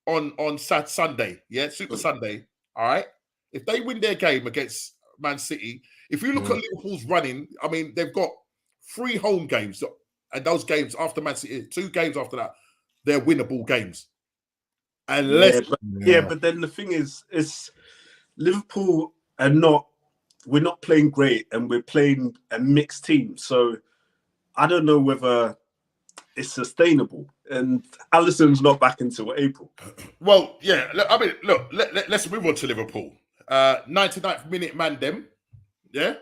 on Sunday, Super Sunday, all right. If they win their game against Man City, if you look at Liverpool's running, I mean, they've got 3 home games, and those games after Man City, 2 games after that, they're winnable games. Unless, but then the thing is, it's Liverpool we're not playing great, and we're playing a mixed team. So I don't know whether it's sustainable. And Alisson's not back until April. Well, yeah. I mean, look. Let's move on to Liverpool. 99th minute, man. Them, yeah.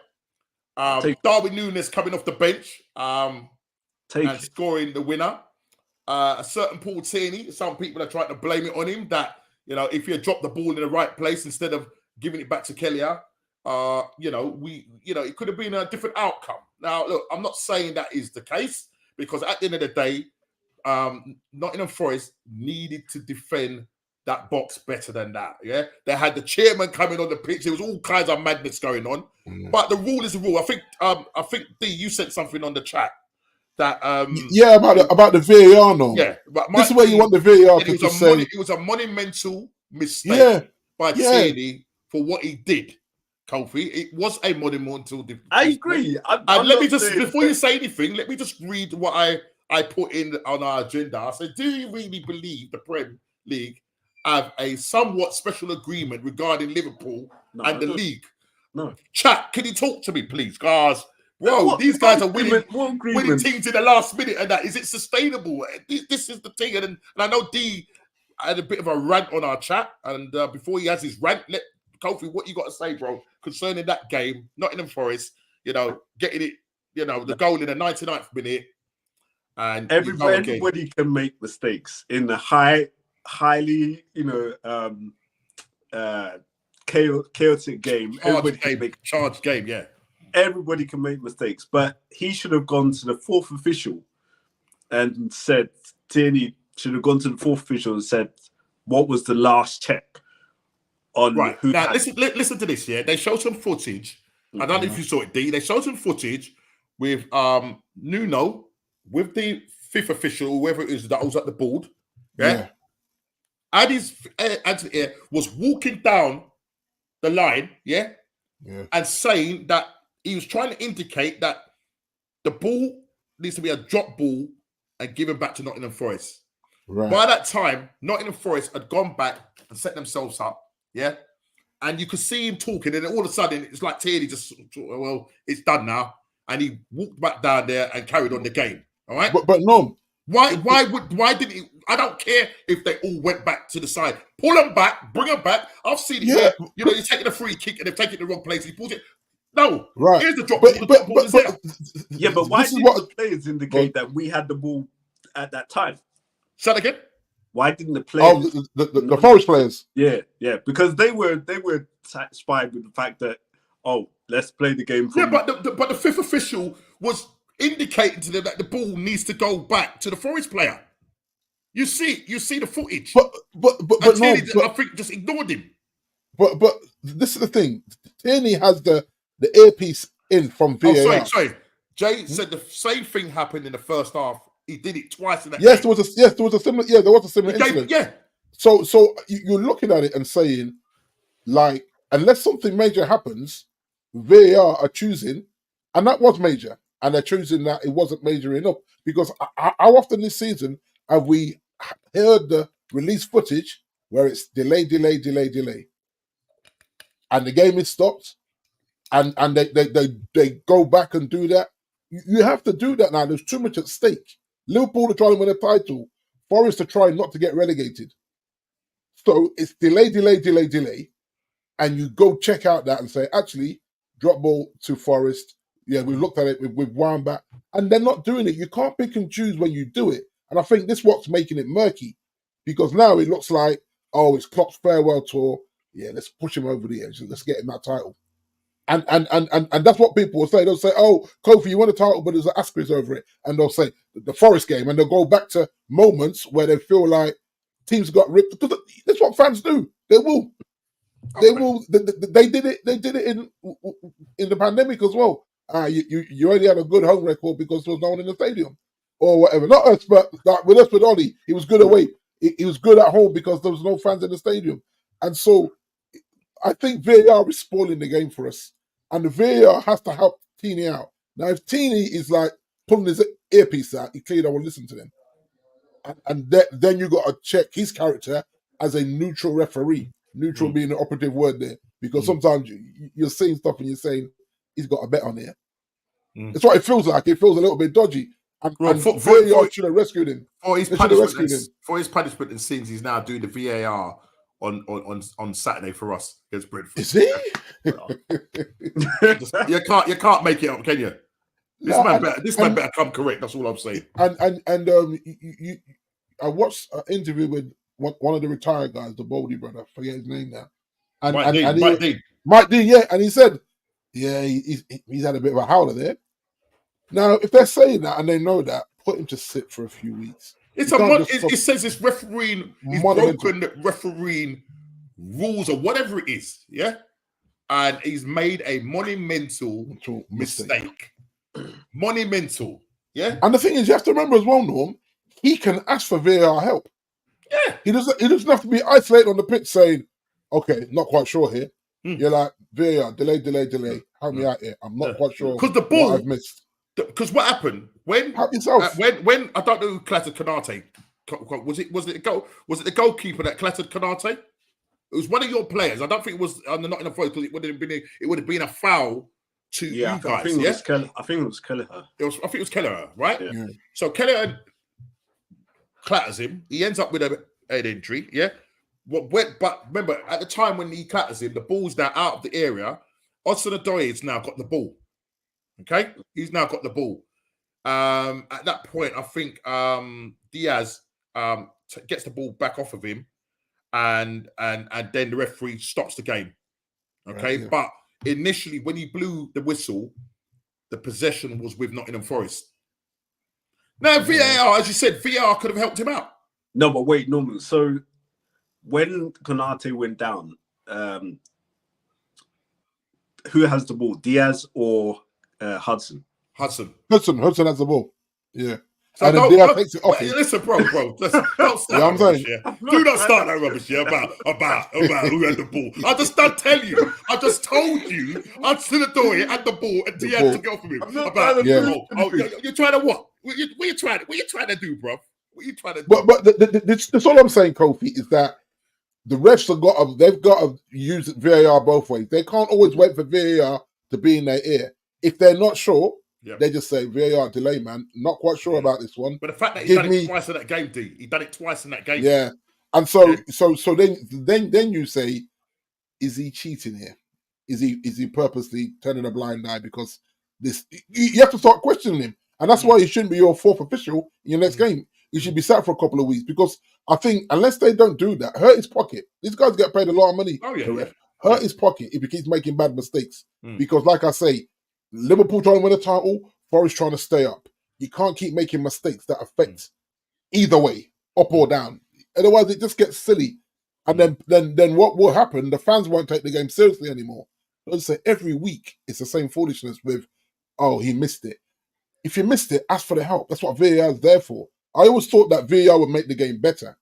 Darwin Núñez coming off the bench, and scoring the winner. A certain Paul Tierney. Some people are trying to blame it on him that You know, if you drop the ball in the right place instead of giving it back to Kelleher, it could have been a different outcome. Now, look, I'm not saying that is the case because at the end of the day, Nottingham Forest needed to defend that box better than that. Yeah, they had the chairman coming on the pitch. There was all kinds of madness going on, but the rule is the rule. I think D, you sent something on the chat that about the VAR. No, yeah, but this is where you want the VAR to say it was a monumental mistake by Tierney for what he did. Kofi, it was a monumental. I agree. And let me just before you say anything, let me just read what I put in on our agenda. I said, do you really believe the Premier League have a somewhat special agreement regarding Liverpool and the league? No. Chat, can you talk to me, please? Guys, these guys are winning teams in the last minute and that. Is it sustainable? This is the thing. And I know D had a bit of a rant on our chat. And before he has his rant, let Kofi, what you got to say, bro, concerning that game, Nottingham Forest, getting it, the goal in the 99th minute. And everybody can make mistakes in the highly, chaotic game. Charged game, yeah. Everybody can make mistakes, but he should have gone to the fourth official and said, Tierney should have gone to the fourth official and said, what was the last check on who? Now, listen to this, yeah? They showed some footage. I don't know if you saw it, D. They showed some footage with Nuno, with the fifth official, whoever it is that was at the board, yeah. Anthony was walking down the line, and saying that he was trying to indicate that the ball needs to be a drop ball and given back to Nottingham Forest. Right. By that time, Nottingham Forest had gone back and set themselves up, yeah? And you could see him talking, and all of a sudden, it's like Tierney just, well, it's done now. And he walked back down there and carried on the game, all right? But no. Why didn't he? I don't care if they all went back to the side. Pull them back, bring them back. I've seen it where, you're taking a free kick and they've taken it the wrong place. He pulls it. No, right. Here's the drop ball. But why didn't the players indicate that we had the ball at that time? Say that again. Why didn't the players? The Forest players. Yeah, because they were satisfied with the fact that let's play the game. But the fifth official was indicating to them that the ball needs to go back to the Forest player. You see the footage. But I think just ignored him. But this is the thing. Tierney has the earpiece in from VAR. Oh, sorry. Jay said the same thing happened in the first half. He did it twice in that game. There was a similar incident. Yeah. So you're looking at it and saying, like, unless something major happens, VAR are choosing, and that was major, and they're choosing that it wasn't major enough. Because how often this season have we heard the release footage where it's delay, and the game is stopped, and they go back and do that? You have to do that now. There's too much at stake. Liverpool are trying to win a title. Forest are trying not to get relegated. So it's delay. And you go check out that and say, actually, drop ball to Forest. Yeah, we've looked at it, we've wound back. And they're not doing it. You can't pick and choose when you do it. And I think this is what's making it murky. Because now it looks like, it's Klopp's farewell tour. Yeah, let's push him over the edge and let's get him that title. And that's what people will say. They'll say, Kofi, you won a title, but there's an asterisk over it. And they'll say, the Forest game. And they'll go back to moments where they feel like teams got ripped. That's what fans do. They will. They will. They did it. They did it in the pandemic as well. You only had a good home record because there was no one in the stadium or whatever. Not us, but with Ollie, he was good away. He was good at home because there was no fans in the stadium. And so I think VAR is spoiling the game for us. And the VAR has to help Tierney out. Now, if Tierney is like pulling his earpiece out, he clearly don't want to listen to them. And then you got to check his character as a neutral referee. Neutral being the operative word there. Because sometimes you're seeing stuff and you're saying, he's got a bet on here. That's what it feels like. It feels a little bit dodgy. And VAR should have rescued him. For his punishment and sins, he's now doing the VAR on Saturday for us against Brentford. Is he? You can't make it up, can you? This man better come correct. That's all I'm saying. And I watched an interview with one of the retired guys, the Baldy brother, I forget his name now. And Mike Dean. Yeah, and he said, yeah, he's had a bit of a howler there. Now, if they're saying that and they know that, put him to sit for a few weeks. It says it's refereeing. He's broken the refereeing rules or whatever it is. Yeah, and he's made a monumental mistake. Monumental. Yeah. And the thing is, you have to remember as well, Norm, he can ask for VAR help. Yeah. He doesn't have to be isolated on the pitch saying, okay, not quite sure here. You're like, VAR, delay. Help me out here. I'm not quite sure because the ball what I've missed. Because what happened when help yourself. When I don't know who clattered Kanate. Was it the goalkeeper that clattered Kanate? It was one of your players. I don't think it was on the Nottingham Forest because it would have been a foul to you guys. I think it was Kelleher. I think it was Kelleher, right? Yeah. So Kelleher clatters him. He ends up with an injury. Yeah. But remember, at the time when he clatters him, the ball's now out of the area. Odsonne-Odoi has now got the ball. Okay, he's now got the ball. At that point, I think Diaz gets the ball back off of him, and then the referee stops the game. Okay, right, yeah. But initially, when he blew the whistle, the possession was with Nottingham Forest. Now, VAR, as you said, VAR could have helped him out. No, but wait, Norman. So when Konate went down, who has the ball, Diaz or Hudson? Hudson has the ball. Yeah. So and Diaz takes it off. Listen, bro. Don't start that rubbish, yeah? Do not start that rubbish, yeah, about who had the ball. I just don't tell you. I just told you Odsonne-Odoi had the ball and Diaz took it off of him. You're trying to what? What you trying to do, bro? What you trying to do? But that's all I'm saying, Kofi, is that the refs they've got to use VAR both ways. They can't always wait for VAR to be in their ear. If they're not sure, they just say VAR delay, man. Not quite sure about this one. But the fact that he's done it twice in that game, D. He done it twice in that game. Yeah, and so then you say, is he cheating here? Is he purposely turning a blind eye because this? You have to start questioning him, and that's why he shouldn't be your fourth official in your next game. He should be sat for a couple of weeks because I think unless they don't do that, hurt his pocket. These guys get paid a lot of money. Hurt his pocket if he keeps making bad mistakes. Because, like I say, Liverpool trying to win a title, Forest trying to stay up. You can't keep making mistakes that affect either way, up or down. Otherwise, it just gets silly. And then what will happen? The fans won't take the game seriously anymore. Let's say every week it's the same foolishness with, oh, he missed it. If you missed it, ask for the help. That's what VAR is there for. I always thought that VAR would make the game better,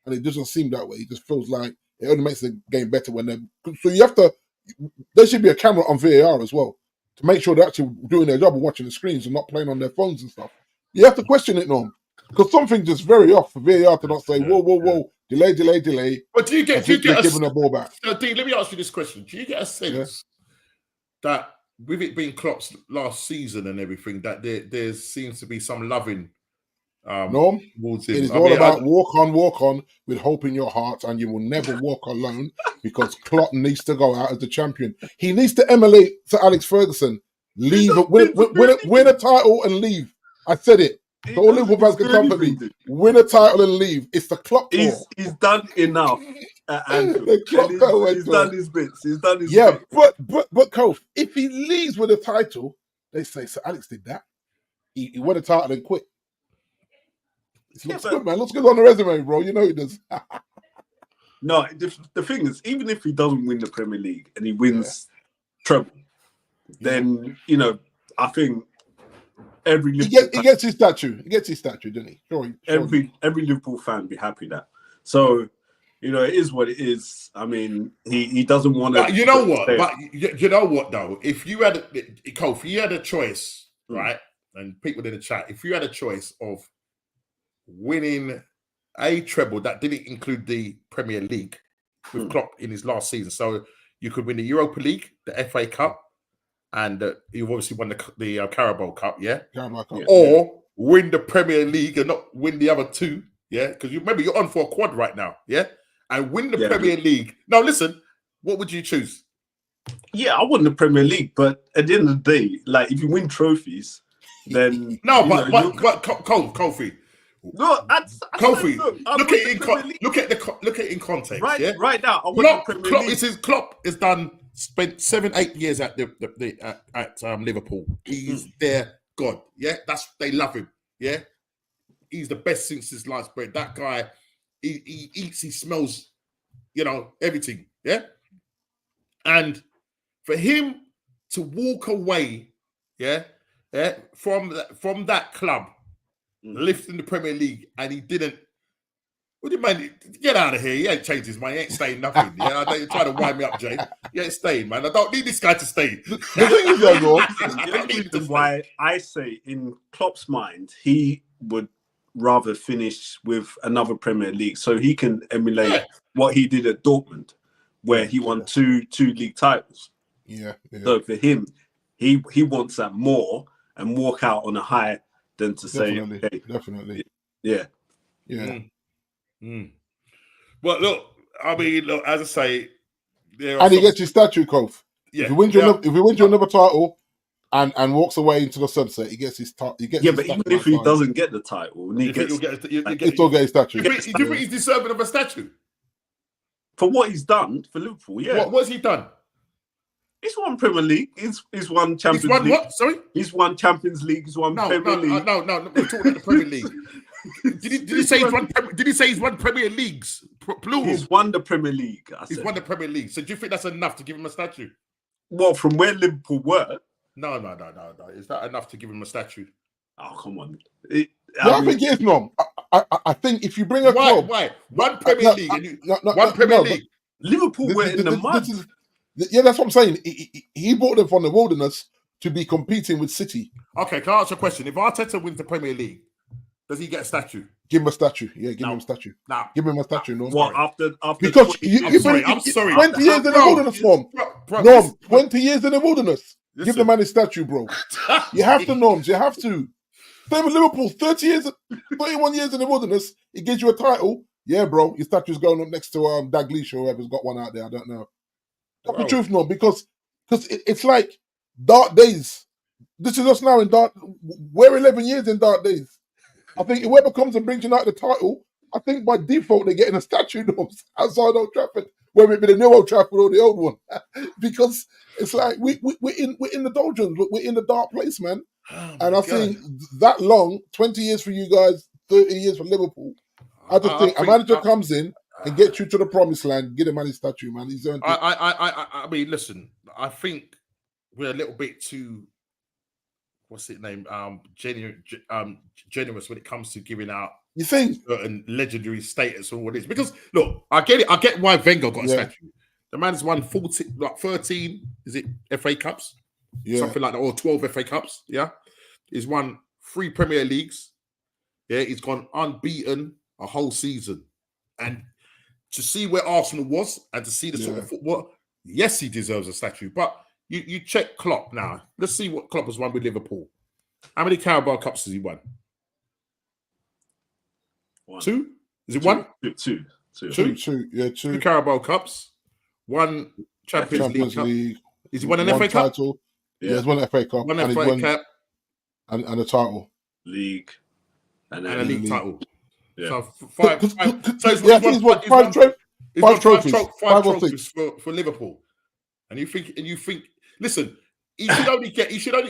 and it doesn't seem that way. It just feels like it only makes the game better when they're. So you have to. There should be a camera on VAR as well to make sure they're actually doing their job and watching the screens and not playing on their phones and stuff. You have to question it, Norm, because something's just very off for VAR to not say, whoa, delay. But do you get giving the ball back? Dean, let me ask you this question: do you get a sense that with it being Klopp's last season and everything, that there seems to be some loving? No, it is all about walk on with hope in your heart, and you will never walk alone because Klopp needs to go out as the champion. He needs to emulate Sir Alex Ferguson, leave, win a title and leave. I said it. So all Liverpool fans can come for me. Win a title and leave. It's the Klopp. He's done enough. He's done his bits. Yeah, but Kof, if he leaves with a title, they say Sir Alex did that. He won a title and quit. It looks good, man. Looks good on the resume, bro. You know he does. No, the thing is, even if he doesn't win the Premier League and he wins treble, then, I think every Liverpool he gets his statue. He gets his statue, doesn't he? Sure. Every Liverpool fan be happy that. So, it is what it is. I mean, he doesn't want to. You know what? But you know what, though? If you had a choice, right? And people in the chat, if you had a choice of winning a treble that didn't include the Premier League with Klopp in his last season, so you could win the Europa League, the FA Cup, and you've obviously won the Carabao Cup, or win the Premier League and not win the other two, because you remember you're on for a quad right now, and win the Premier League. Now listen, what would you choose? Yeah, I won the Premier League, but at the end of the day, like if you win trophies, then but Kofi. Look, Kofi, look look at it in context. Right, yeah? right now, I want the Premier League. Klopp has spent 7-8 years at Liverpool. He's their god. Yeah, they love him. Yeah, he's the best since his last bread. That guy, he eats, he smells, everything. Yeah, and for him to walk away, from that club, lifting the Premier League, and he didn't. What do you mean? Get out of here. He ain't changed his mind. He ain't staying nothing. Yeah, I know you're trying to wind me up, Jay. He ain't staying, man. I don't need this guy to stay. The thing is, The reason why I say in Klopp's mind, he would rather finish with another Premier League so he can emulate what he did at Dortmund, where he won two league titles. Yeah. So for him, he wants that more and walk out on a high than to definitely. Yeah. Well, look, as I say, and he gets his statue, Kof. Yeah. If he wins you another title and walks away into the sunset, he gets his title. But even if he doesn't get the title, he still get his statue. Do you think he's deserving of a statue for what he's done for Liverpool? Yeah. What's he done? He's won Premier League. He's won Champions League. He's won what? Sorry? He's won Champions League. He's won Premier League. No. We're talking about the Premier League. Did he say he's won Premier Leagues? Plural. He's won the Premier League. He's won the Premier League. So do you think that's enough to give him a statue? Well, from where Liverpool were. No. Is that enough to give him a statue? Oh, come on. I think it is, no. I think if you bring a club... Why? One Premier League. One Premier League. Liverpool were in the mud. That's what I'm saying. He brought them from the wilderness to be competing with City. Okay, can I ask a question? If Arteta wins the Premier League, does he get a statue? Give him a statue. Yeah, give him a statue. No. Give him a statue. No. What, after because 20, I'm sorry. 20 years in the wilderness, Norm. Norm, 20 years in the wilderness. Listen. Give the man a statue, bro. You have to, Norms. You have to. Same with Liverpool. 31 years in the wilderness. He gives you a title. Yeah, bro. Your statue's going up next to Dalglish or whoever's got one out there. I don't know. That's the truth, Norm. Because it's like dark days. This is us now in dark. We're 11 years in dark days. I think whoever comes and brings United the title, I think by default they're getting a statue outside Old Trafford, whether it be the new Old Trafford or the old one, because it's like we're in the doldrums, we're in the dark place, man. And I think that long, 20 years for you guys, 30 years for Liverpool. I just think a manager comes in and gets you to the promised land, get a man his statue, man. He's earned it. I mean, listen, I think we're a little bit too. What's it name? Generous when it comes to giving out. You think certain legendary status or what it is? Because look, I get it. I get why Wenger got a statue. The man's won 13. Is it FA Cups? Yeah, something like that, or 12 FA Cups. Yeah, he's won 3 Premier Leagues. Yeah, he's gone unbeaten a whole season, and to see where Arsenal was and to see the sort of football, yes, he deserves a statue, but. You check Klopp now. Let's see what Klopp has won with Liverpool. How many Carabao Cups has he won? 2? Is it 1? 2. 2. Yeah, 2. 2 Carabao Cups. 1 Champions League. Is he won an FA Cup? Title. Yeah, he's won an FA Cup. One FA Cup. And a title. League. And a league title. Yeah. So 5 trophies for Liverpool. And you think, listen, he should only,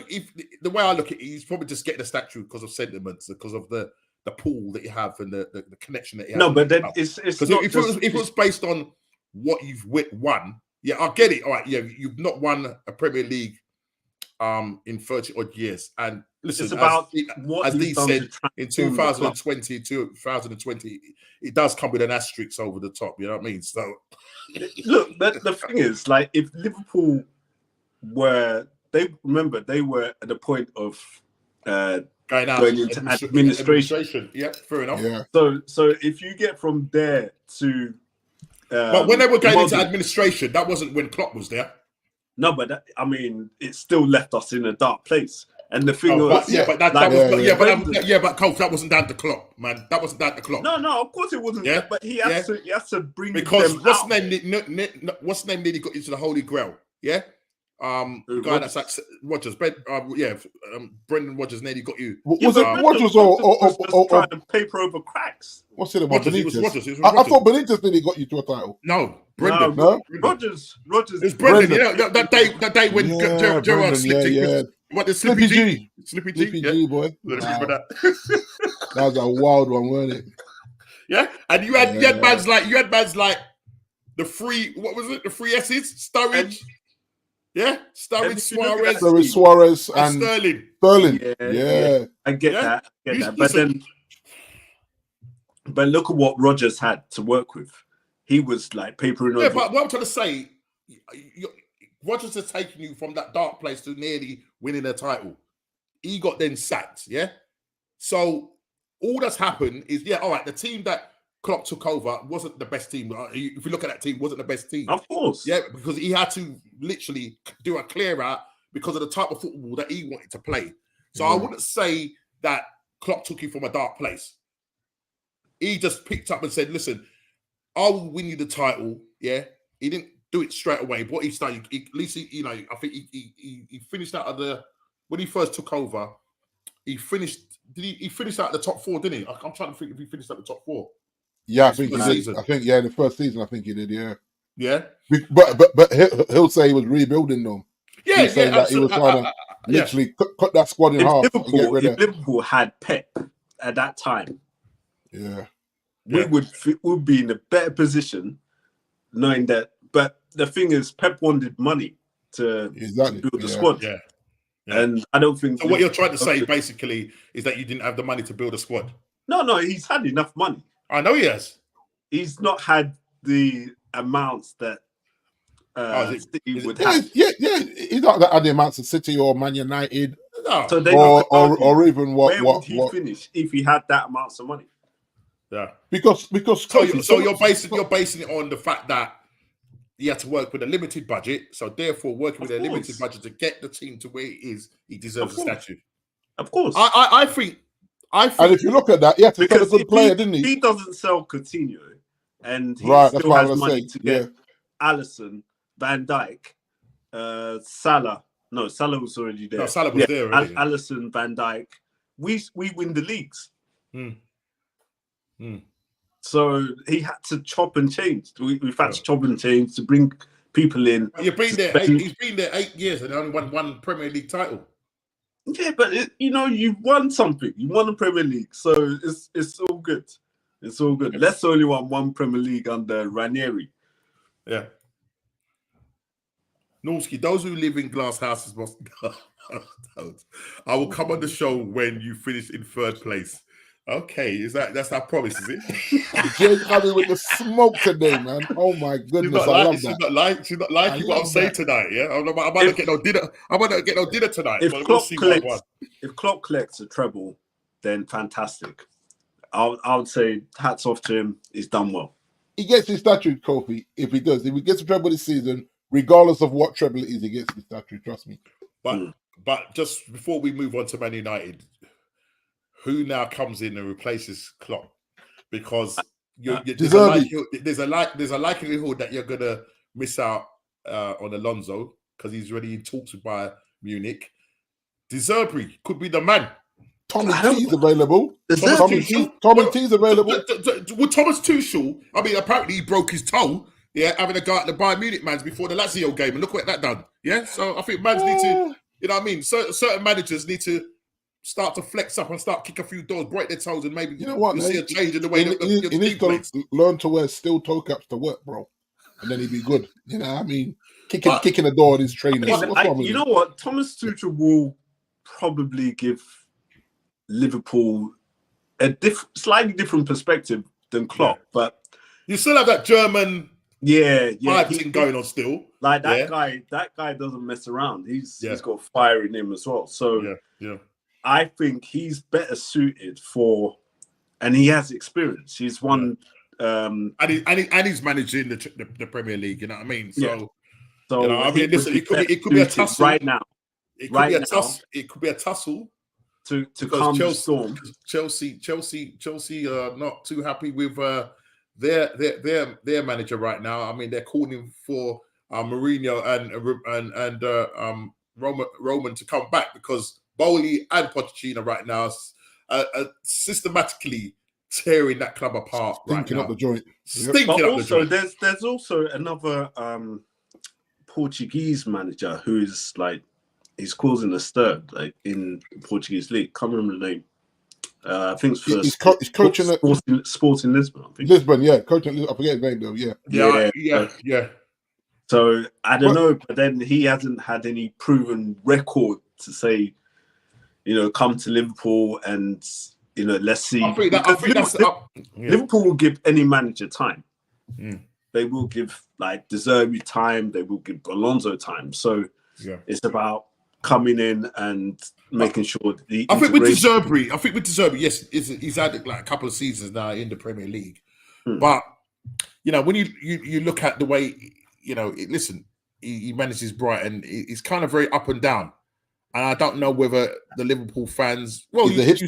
if the way I look at it, he's probably just getting a statue because of sentiments, because of the pool that you have and the connection that you have. No, but then it's not if it was based on what you've won, yeah, I get it. All right, yeah, you've not won a Premier League in 30 odd years. And listen, it's about as Lee said, in 2020, it does come with an asterisk over the top, you know what I mean? So look, the thing is, like, if Liverpool were at the point of going into administration. Yeah, fair enough. Yeah. So if you get from there to but when they were going into administration, that wasn't when Klopp was there. No, but it still left us in a dark place. And the thing but Coach, that wasn't down to Klopp, man. That wasn't down to Klopp. No, of course it wasn't. Yeah? But he has to bring because them what's name nearly got into the Holy Grail. Yeah, The guy that's at Rodgers, Brendan Rodgers nearly got you. Was it Rodgers or trying to paper over cracks? What's it about? Rodgers, Benitez? I thought Benitez nearly got you to a title. No, Brendan. No? Rodgers. It's Brendan. You know, that day when Gerrard slipped in. Yeah. What the Slippy G? Slippy G, boy. Remember that? That was a wild one, wasn't it? Yeah, and you had bands like the three. What was it? The three S's: Sturridge. Sturridge, Suarez, and Sterling. Yeah. I get that. But look at what Rodgers had to work with. He was like papering over. Yeah, but what I'm trying to say, Rodgers has taken you from that dark place to nearly winning a title. He got then sacked, yeah? So all that's happened is, all right, the team that Klopp took over wasn't the best team. If you look at that team, wasn't the best team. Of course. Yeah, because he had to literally do a clear out because of the type of football that he wanted to play. So I wouldn't say that Klopp took you from a dark place. He just picked up and said, listen, I will win you the title, yeah? He didn't do it straight away, but what he started, at least, I think he finished out of when he first took over, he finished out of the top four, didn't he? I'm trying to think if he finished out the top four. Yeah, I think he did. In the first season, I think he did. Yeah. Yeah. But he'll say he was rebuilding them. Yeah, that he was trying to literally cut that squad in half. If Liverpool had Pep at that time, we would be in a better position, knowing that. But the thing is, Pep wanted money to build the squad. Yeah. And I don't think. So what you're trying to say basically is that you didn't have the money to build a squad. No, he's had enough money. I know he has. He's not had the amounts that City would have. Yeah. He's not had the amounts of City or Man United, no. So or even where would he finish if he had that amounts of money? Yeah, because so you're basing it on the fact that he had to work with a limited budget. So therefore, working with a limited budget to get the team to where it is, he deserves a statue. Of course, I think. And if you look at that, he had to sell a good player, didn't he? He doesn't sell Coutinho, and he still has money to get Alisson, Van Dijk, Salah. No, Salah was already there. No, Salah was there already. Alisson, Van Dijk. We win the leagues. So he had to chop and change. We've had to chop and change to bring people in. You've been there. He's been there 8 years and only won one Premier League title. Yeah, but you won something. You won the Premier League, so it's all good. It's all good. Let's only won one Premier League under Ranieri. Yeah. Norski, those who live in glass houses must. I will come on the show when you finish in third place. Okay, that's our promise, is it? Jay's coming with the smoke today, man. Oh my goodness, I love that. She's not liking what I'm saying tonight. Yeah, I might not get no dinner. I might not get no dinner tonight. If Klopp collects a treble, then fantastic. I would say hats off to him. He's done well. He gets his statue, Kofi. If he does, if he gets a treble this season, regardless of what treble it is, he gets his statue. Trust me. But just before we move on to Man United, who now comes in and replaces Klopp? Because there's a likelihood that you're gonna miss out on Alonso because he's already in talks with Bayern Munich. De Zerbi could be the man. Tommy T's available. Tommy T's available. With Thomas Tuchel, I mean, apparently he broke his toe. Yeah, having a go at the Bayern Munich mans before the Lazio game, and look what that done. Yeah, so I think mans need to, you know what I mean. Certain managers need to start to flex up and start kick a few doors, break their toes, and maybe you'll see a change in the way he needs to learn to wear steel toe caps to work, bro, and then he'd be good. You know what I mean? Kicking the door in his trainers. You know what? Thomas Tuchel will probably give Liverpool a slightly different perspective than Klopp, but you still have that German thing going on still. Like that guy doesn't mess around. He's got fire in him as well. So I think he's better suited for, and he has experience. He's won, and he's managing the Premier League. You know what I mean? So I mean, listen, it could be a tussle right now. It could be a tussle to calm the storm. Chelsea are not too happy with their manager right now. I mean, they're calling for Mourinho and Roman to come back, because Bowley and Pochettino right now are systematically tearing that club apart. Stinking right up now. the joint. Stinking But up also, the joint. there's also another Portuguese manager who is like, he's causing a stir like in the Portuguese league. Can't remember the name. I think it's for He's coaching at Sporting Lisbon. I think. Lisbon, yeah. Coaching at Lisbon. I forget his name though. Yeah. So I don't know, but then he hasn't had any proven record to say, come to Liverpool and let's see. I think that's Liverpool will give any manager time. Mm. They will give like De Zerbi time. They will give Alonso time. So it's about coming in and making sure the. I think with De Zerbi, yes, he's had like a couple of seasons now in the Premier League, but when you look at the way listen, he manages Brighton, he's kind of very up and down. And I don't know whether the Liverpool fans. Well, you say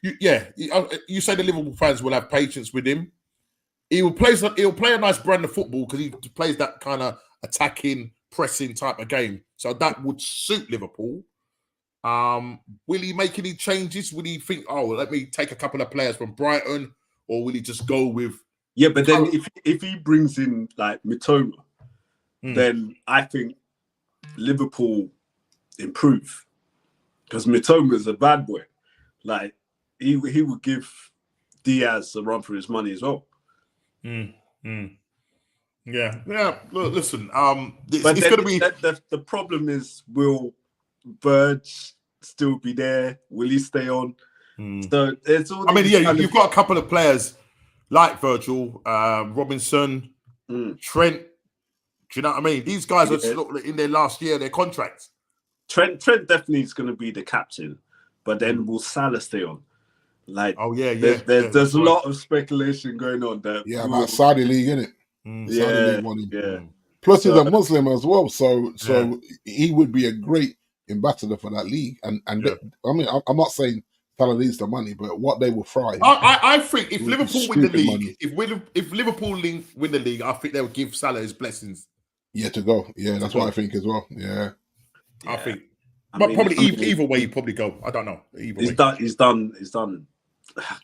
the Liverpool fans will have patience with him. He'll play a nice brand of football because he plays that kind of attacking, pressing type of game. So that would suit Liverpool. Will he make any changes? Will he think, let me take a couple of players from Brighton, or will he just go with? Yeah, but then if he brings in like Mitoma, then I think Liverpool improve, because Mitoma is a bad boy. Like he would give Diaz a run for his money as well. Yeah. Look, listen. But it's going to be the problem is, will Verge still be there? Will he stay on? So it's all. You've got a couple of players like Virgil, Robinson, Trent. Do you know what I mean? These guys are in their last year of their contracts. Trent definitely is going to be the captain, but then will Salah stay on? Like, there's a lot of speculation going on there. Yeah, about Saudi League, innit? Saudi League money. Yeah. Plus, he's a Muslim as well, so he would be a great ambassador for that league. And I'm not saying Salah needs the money, but what they will thrive. I think if Liverpool win the league, if Liverpool win the league, I think they will give Salah his blessings. Yeah, to go. Yeah, that's what I think as well. Yeah. I think. But either way, he'd probably go. I don't know. He's done.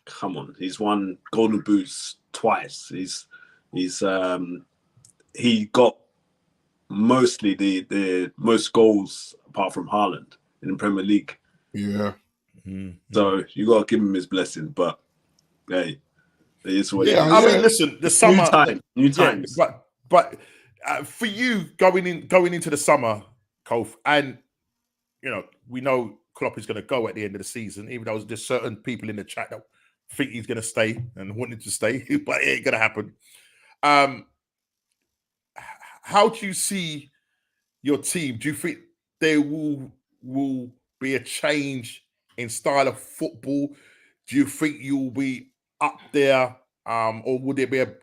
Come on, he's won Golden Boots twice. He got mostly the most goals apart from Haaland in the Premier League. Yeah. So you got to give him his blessing. But hey, it is what it is. I mean, listen, the summer, new times. But for you going into the summer, Kof, and we know Klopp is going to go at the end of the season, even though there's certain people in the chat that think he's going to stay and wanted to stay, but it ain't going to happen. How do you see your team? Do you think there will be a change in style of football? Do you think you'll be up there, or would there be a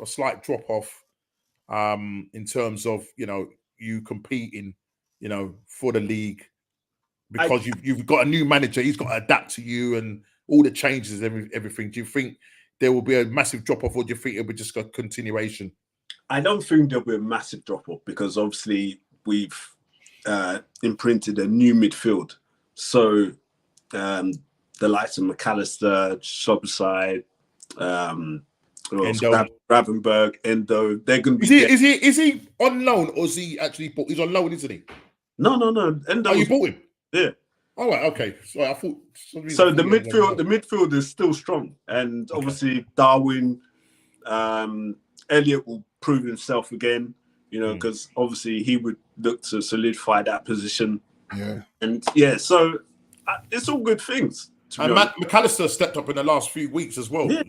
slight drop off, in terms of you competing, for the league? Because you've got a new manager, he's got to adapt to you and all the changes, everything. Do you think there will be a massive drop off, or do you think it'll be just a continuation? I don't think there'll be a massive drop off, because obviously we've imprinted a new midfield. So the likes of McAllister, Szoboszlai, Gravenberg, Endo, they're going to be. Is he on loan, or is he actually bought? He's on loan, isn't he? No. Endo. You bought him? Yeah. Oh, right, okay. So I thought. So the midfield is still strong, and obviously Darwin, Elliott will prove himself again. Because obviously he would look to solidify that position. Yeah. And so it's all good things. And McAllister stepped up in the last few weeks as well. He's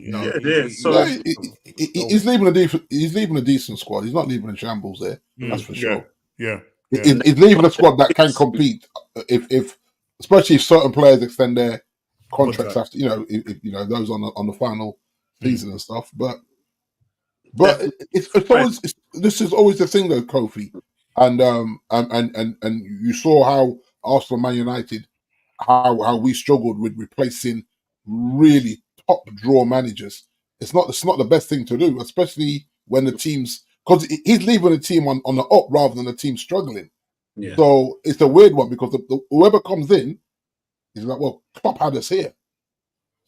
leaving a decent squad. He's not leaving a shambles there. That's for sure. Yeah. He's leaving a squad that can compete. If especially if certain players extend their contracts after, those on the final season and stuff. But this is always the thing though, Kofi, and you saw how Arsenal, Man United, how we struggled with replacing really top draw managers. It's not the best thing to do, especially when the teams because he's leaving the team on the up rather than the team struggling. Yeah. So it's a weird one because whoever comes in is like, well, Klopp had us here,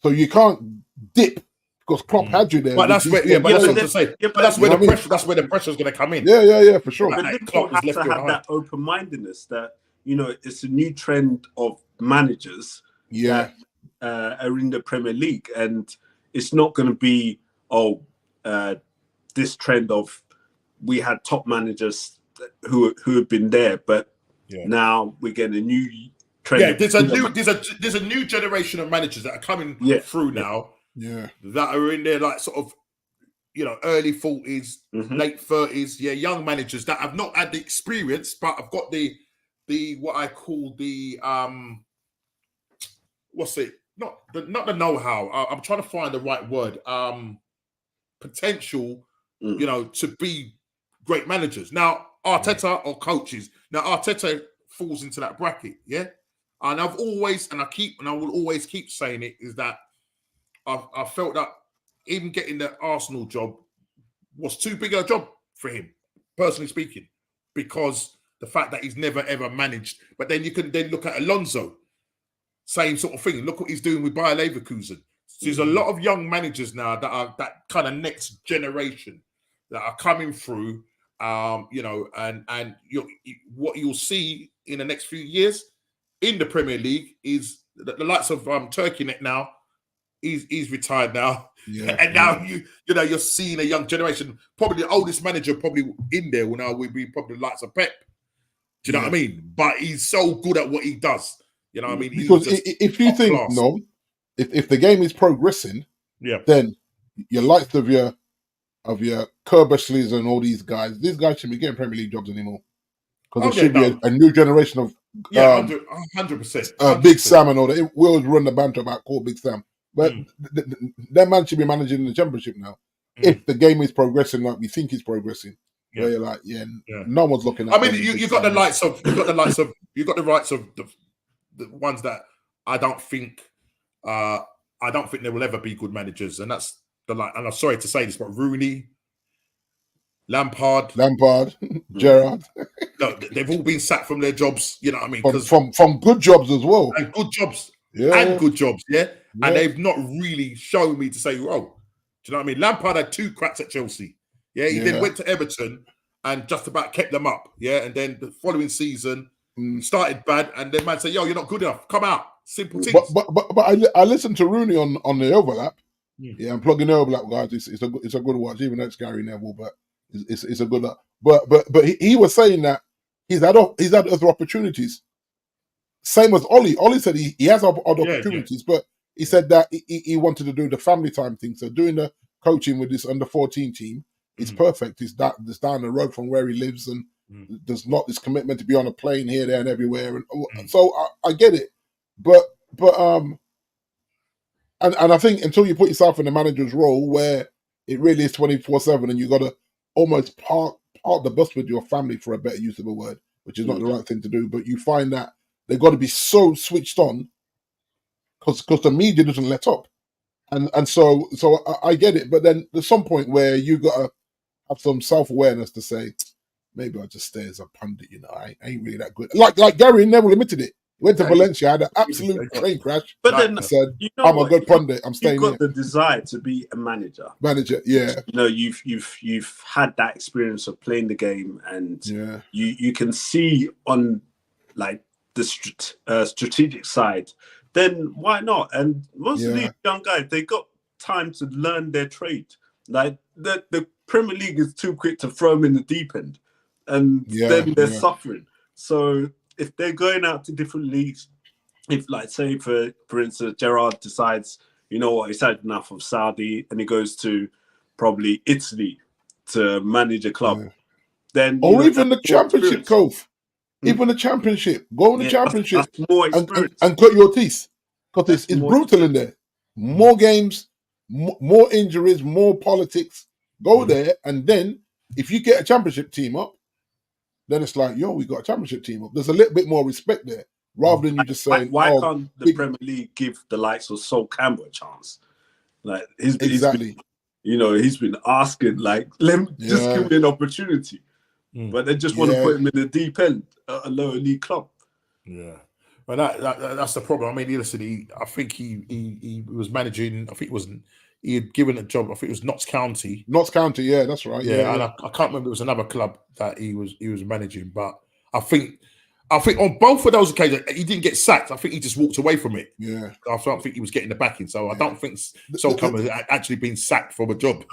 so you can't dip because Klopp had you there. But that's where, but that's where the pressure. That's where the pressure's going to come in. Yeah, for sure. But Liverpool have to have that open-mindedness that, you know, it's a new trend of managers that are in the Premier League, and it's not going to be this trend of we had top managers who have been there, but now we're getting a new trend. Yeah, there's a new generation of managers that are coming through now. Yeah, that are in their like sort of, you know, early 40s, late 30s. Yeah, young managers that have not had the experience, but I've got the what I call the what's it? Not the know-how. I'm trying to find the right word. Potential, you know, to be great managers. Now, Arteta or coaches. Now, Arteta falls into that bracket, yeah. And I will always keep saying it is that I felt that even getting the Arsenal job was too big a job for him, personally speaking, because the fact that he's never ever managed. But then you can then look at Alonso, same sort of thing. Look what he's doing with Bayer Leverkusen. So there's a lot of young managers now that are that kind of next generation that are coming through. You know, and what you'll see in the next few years in the Premier League is the likes of Turkey now. He's retired now, and now you're seeing a young generation. Probably the oldest manager probably in there will now be probably the likes of Pep. Do you know what I mean? But he's so good at what he does. You know what I mean? Because if you think if the game is progressing, then your likes of your Kerbishleys and all these guys shouldn't be getting Premier League jobs anymore. Because there should be a new generation of 100%. Big Sam and all that. We always run the banter about call Big Sam. But that man should be managing the Championship now. If the game is progressing like we think it's progressing, where you're like, no one's looking at. I mean, you got the rights of the ones that I don't think they will ever be good managers, and that's and I'm sorry to say this, but Rooney, Lampard, Gerrard. No, they've all been sacked from their jobs. You know what I mean? From good jobs as well, and good jobs, and they've not really shown me to say, oh, do you know what I mean? Lampard had 2 cracks at Chelsea. Yeah, he then went to Everton and just about kept them up. Yeah, and then the following season started bad, and then man said, "Yo, you're not good enough. Come out." Simple things. But I listened to Rooney on the overlap. Yeah, I'm plugging the overlap, guys. It's a good watch, even though it's Gary Neville, but it's a good. But he was saying that he's had other opportunities. Same as Ollie. Ollie said he has other opportunities, but he said that he wanted to do the family time thing. So doing the coaching with this under 14 team is perfect. It's down the road from where he lives, and there's not this commitment to be on a plane here, there, and everywhere. And so I get it, but and I think until you put yourself in the manager's role where it really is 24/7, and you got to almost park the bus with your family, for a better use of a word, which is not the right thing to do. But you find that they've got to be so switched on because the media doesn't let up, and so I get it. But then there's some point where you got to have some self-awareness to say, maybe I'll just stay as a pundit. You know, I ain't really that good. Like Gary Neville admitted it. He went to Valencia, had an absolute train crash. But then said, I'm a good pundit. I'm staying here. You've got the desire to be a manager. Yeah. You know, you've had that experience of playing the game, and you can see on like the strategic side. Then why not? And most of these young guys, they got time to learn their trade. Like the Premier League is too quick to throw them in the deep end, and then they're suffering. So if they're going out to different leagues, if like say for instance Gerrard decides, you know what, he's had enough of Saudi and he goes to probably Italy to manage a club, then even the Championship, Cove. Even the Championship, go in the Championship that's more experience. And cut your teeth, because it's brutal in there. More games, more injuries, more politics. Go there, and then if you get a Championship team up, then it's like, yo, we got a Championship team up. There's a little bit more respect there, rather than you just saying, why can't the Premier League give the likes of Sol Campbell a chance? Like he's been You know, he's been asking, like, just give me an opportunity. But they just want to put him in the deep end at a lower league club. Yeah. But that's the problem. I mean, listen, I think he was managing, I think he had given a job, I think it was Notts County. Notts County, yeah, that's right. Yeah, and I can't remember, it was another club that he was managing, but I think on both of those occasions he didn't get sacked. I think he just walked away from it. Yeah, I don't think he was getting the backing, so I don't think Sol Campbell has actually been sacked from a job.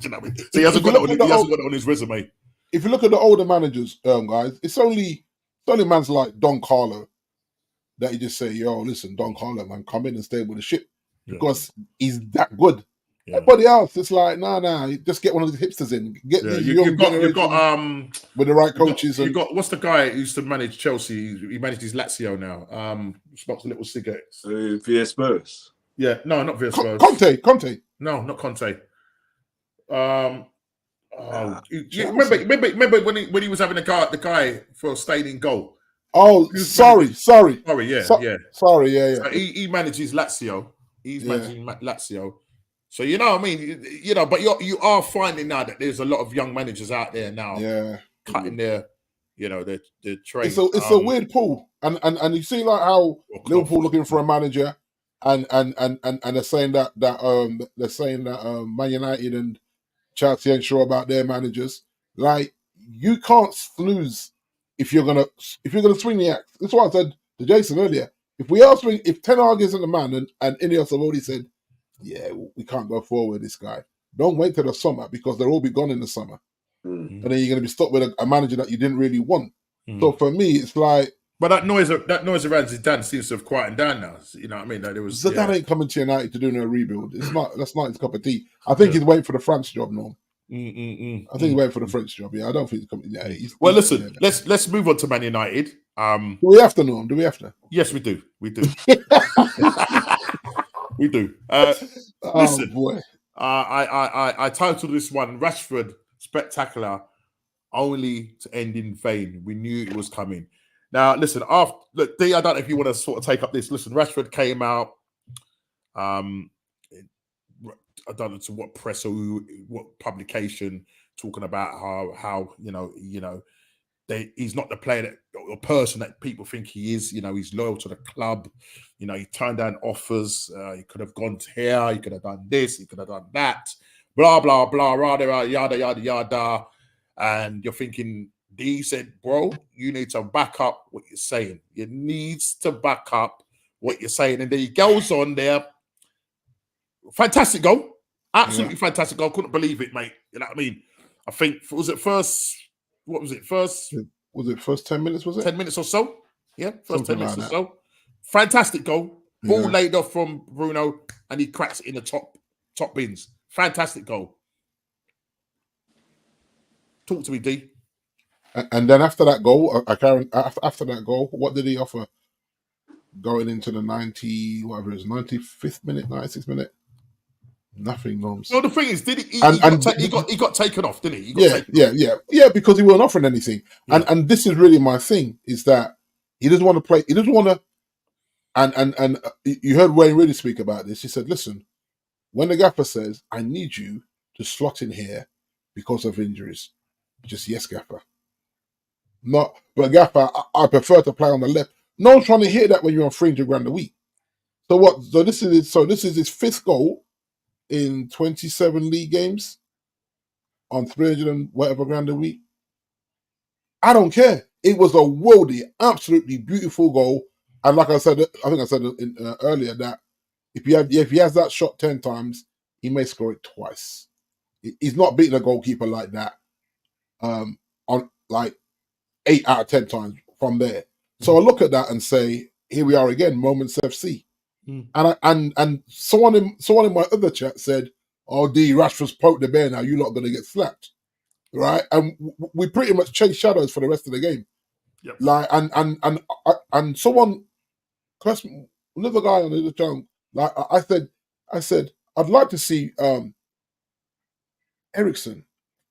You know what I mean? So he hasn't got it on his resume. If you look at the older managers, guys, it's only mans like Don Carlo that you just say, "Yo, listen, Don Carlo, man, come in and stay with the ship," because he's that good. Yeah. Everybody else, it's like, nah, just get one of these hipsters in. Get these young generation with the right coaches. You got what's the guy who used to manage Chelsea? He manages Lazio now. Smokes a little cigarettes. Villas-Boas. Yeah, no, not Villas-Boas. Conte. No, not Conte. Remember when he was having the guy for staying in goal. Oh, sorry. Yeah. Sorry, yeah. So he manages Lazio. He's managing Lazio. So you know what I mean, but you are finding now that there's a lot of young managers out there now, cutting their trade. It's a weird pull, and you see like how Liverpool looking for a manager, and they're saying that Man United and Chelsea ain't sure about their managers. Like, you can't snooze if you're gonna swing the axe. That's what I said to Jason earlier. If Ten Hag isn't the man, and Ineos have already said, yeah, we can't go forward with this guy. Don't wait till the summer, because they'll all be gone in the summer. And then you're going to be stuck with a manager that you didn't really want. So for me, it's like... But that noise around Zidane seems to have quietened down now. You know what I mean? Like, Zidane ain't coming to United to do no rebuild. That's not his cup of tea. I think he's waiting for the France job, Norm. I think he's waiting for the French job. Yeah, I don't think he's coming. Yeah, listen, let's move on to Man United. Do we have to, Norm? Do we have to? Yes, we do. We do. We do. Listen, boy. I titled this one "Rashford Spectacular," only to end in vain. We knew it was coming. Now, listen. D, I don't know if you want to sort of take up this. Listen, Rashford came out. I don't know to what press or what publication, talking about how he's not the player or person that people think he is. He's loyal to the club. He turned down offers. He could have gone to here. He could have done this. He could have done that. Blah, blah, blah, yada, yada, yada, yada. And you're thinking, D said, bro, you need to back up what you're saying. You need to back up what you're saying. And then he goes on there. Fantastic goal. Absolutely fantastic goal. Couldn't believe it, mate. You know what I mean? I think, was it first 10 minutes, was it? 10 minutes or so. Yeah, first Something 10 minutes like or so. Fantastic goal. Ball laid off from Bruno, and he cracks it in the top bins. Fantastic goal. Talk to me, D. And then after that goal, what did he offer? Going into the 95th minute, 96th minute? Nothing, Norms. No, the thing is, he got taken off, didn't he? Yeah, because he wasn't offering anything. Yeah. And this is really my thing, is that he doesn't want to play. He doesn't want to. And you heard Wayne really speak about this. He said, "Listen, when the gaffer says, I need you to slot in here because of injuries, just yes, gaffer. Not, but gaffer, I prefer to play on the left. No one's trying to hear that when you're on 300 grand a week. So what? So this is his fifth goal in 27 league games on 300 and whatever grand a week. I don't care. It was a worldy, absolutely beautiful goal. And like I said, I think I said earlier that if he has that shot 10 times, he may score it twice. He's not beating a goalkeeper like that on like 8 out of 10 times from there. So I look at that and say, here we are again, Moments FC. And someone in my other chat said, "Oh, D, Rashford's poked the bear now. You're not going to get slapped, right?" And we pretty much chase shadows for the rest of the game. Yep. Like and someone, another guy on the other channel, like I said, I'd like to see Ericsson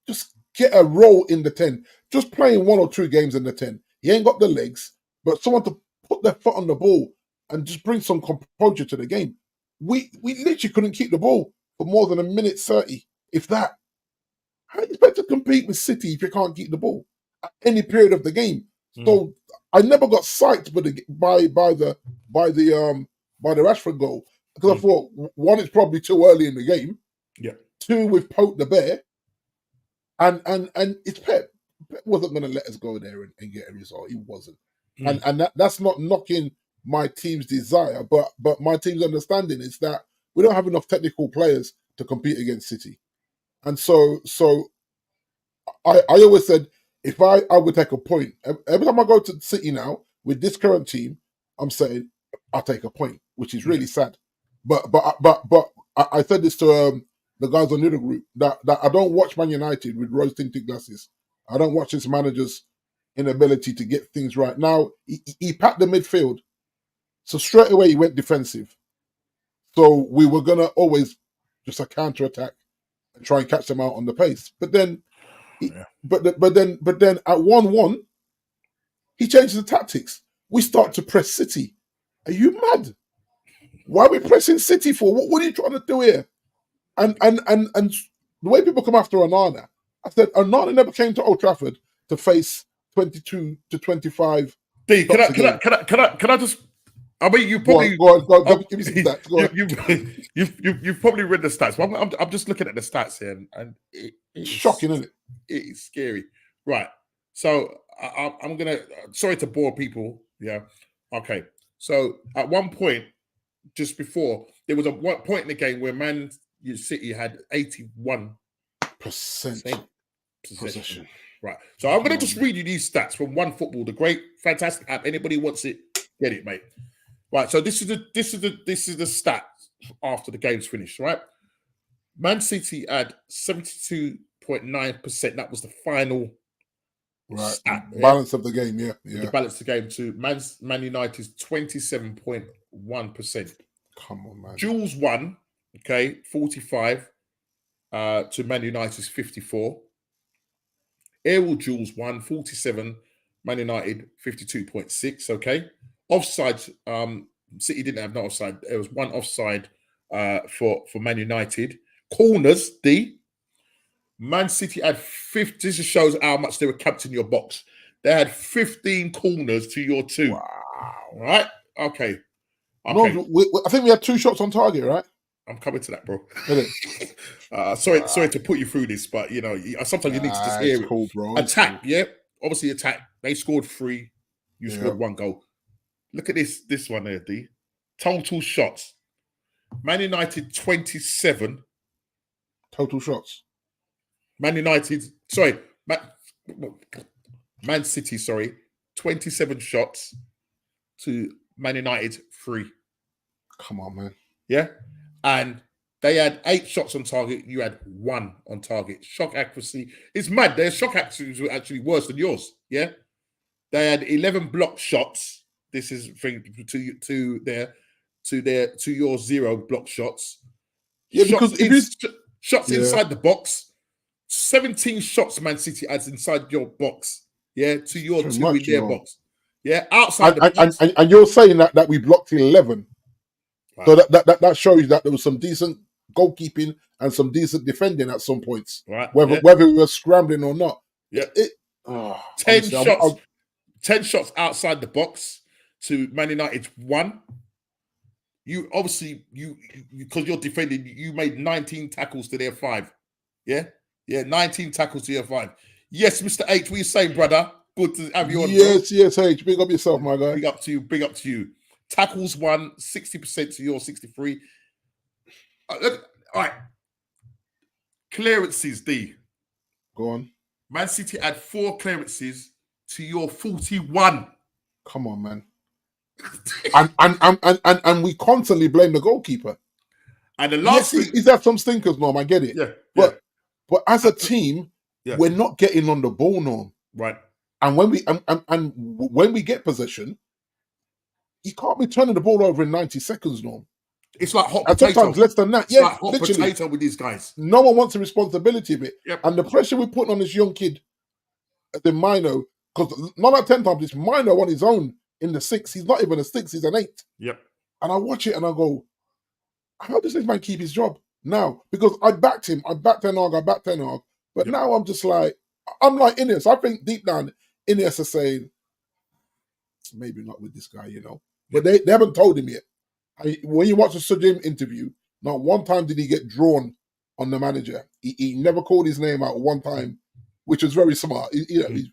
just get a role in the 10, just playing 1 or 2 games in the 10. He ain't got the legs, but someone to put their foot on the ball and just bring some composure to the game. We literally couldn't keep the ball for more than a minute 30, if that. How are you expect to compete with City if you can't keep the ball at any period of the game? So I never got psyched by the Rashford goal because I thought, one, it's probably too early in the game. Yeah. Two, we've poked the bear, and it's Pep. Pep wasn't going to let us go there and get a result. He wasn't, and that's not knocking my team's desire, but my team's understanding is that we don't have enough technical players to compete against City. And so I always said, if I would take a point, every time I go to City now, with this current team, I'm saying, I'll take a point, which is really sad. But I said this to the guys on the other group, that I don't watch Man United with rose-tinted glasses. I don't watch this manager's inability to get things right. Now, he packed the midfield, so straight away he went defensive. So we were going to always just a counter-attack and try and catch them out on the pace. But then, but then at 1-1, he changes the tactics. We start to press City. Are you mad? Why are we pressing City for? What are you trying to do here? And the way people come after Onana, I said Onana never came to Old Trafford to face 22 to 25. D, can I just? I mean, you probably go on, give me some stats. Go on. You've probably read the stats. But I'm just looking at the stats here, and it's shocking, isn't it? It's scary, right? So I'm gonna. Sorry to bore people. Yeah. Okay. So at one point, just before, there was a point in the game where Man City had 81% possession. Right. So I'm gonna just read you these stats from One Football, the great, fantastic app. Anybody wants it, get it, mate. Right, so this is the stats after the game's finished, right? Man City had 72.9%. That was the final stat, balance of the game, yeah. The balance of the game to Man United's 27.1%. Come on, man. Jules won, 45 to Man United's 54. Errol Jules won 47, Man United 52.6, okay? Offside, City didn't have no offside. There was one offside for Man United. Corners, D. Man City had 50. This just shows how much they were kept in your box. They had 15 corners to your 2. Wow. Right? Okay. No, I think we had 2 shots on target, right? I'm coming to that, bro. Sorry to put you through this, but sometimes you need to just hear it. Cool, bro. Attack, yeah. Obviously, attack. They scored 3. You scored 1 goal. Look at this one there, D. Total shots. Man United 27. Total shots. Man City, 27 shots to Man United 3. Come on, man. Yeah? And they had 8 shots on target. You had 1 on target. Shot accuracy. It's mad. Their shot accuracy was actually worse than yours. Yeah? They had 11 block shots. This is to your 0 block shots. Yeah, because shots inside the box. 17 shots Man City adds inside your box. Yeah, to your 2 in their box. Yeah, outside the box. And you're saying that we blocked 11. Right. So that shows that there was some decent goalkeeping and some decent defending at some points. Right. Whether we were scrambling or not. Yeah. 10 shots. 10 shots outside the box to Man United's 1. You obviously because you're defending, you made 19 tackles to their 5. Yeah? Yeah, 19 tackles to your 5. Yes, Mr. H, what are you saying, brother? Good to have you on. Yes, H. Big up yourself, my guy. Big up to you. Tackles 1, 60% to your 63. All right. Clearances, D. Go on. Man City had 4 clearances to your 41. Come on, man. and we constantly blame the goalkeeper. And the last thing, he's had some stinkers, Norm. I get it. Yeah. But as a team, we're not getting on the ball, Norm. Right. And when we get possession, you can't be turning the ball over in 90 seconds, Norm. It's like hot potato. Sometimes less than that. It's like hot potato with these guys. No one wants the responsibility of it. Yep. And the pressure we're putting on this young kid, the Mino, because 9 out of 10 times, this Mino on his own in the 6, he's not even a 6, he's an 8. Yep. And I watch it and I go, how does this man keep his job? now because I backed him. I backed Ten Hag. But now I'm just like, I'm like Ines. I think deep down, Ines is saying, maybe not with this guy, But they haven't told him yet. When you watch the Sujim interview, not one time did he get drawn on the manager. He never called his name out one time, which was very smart.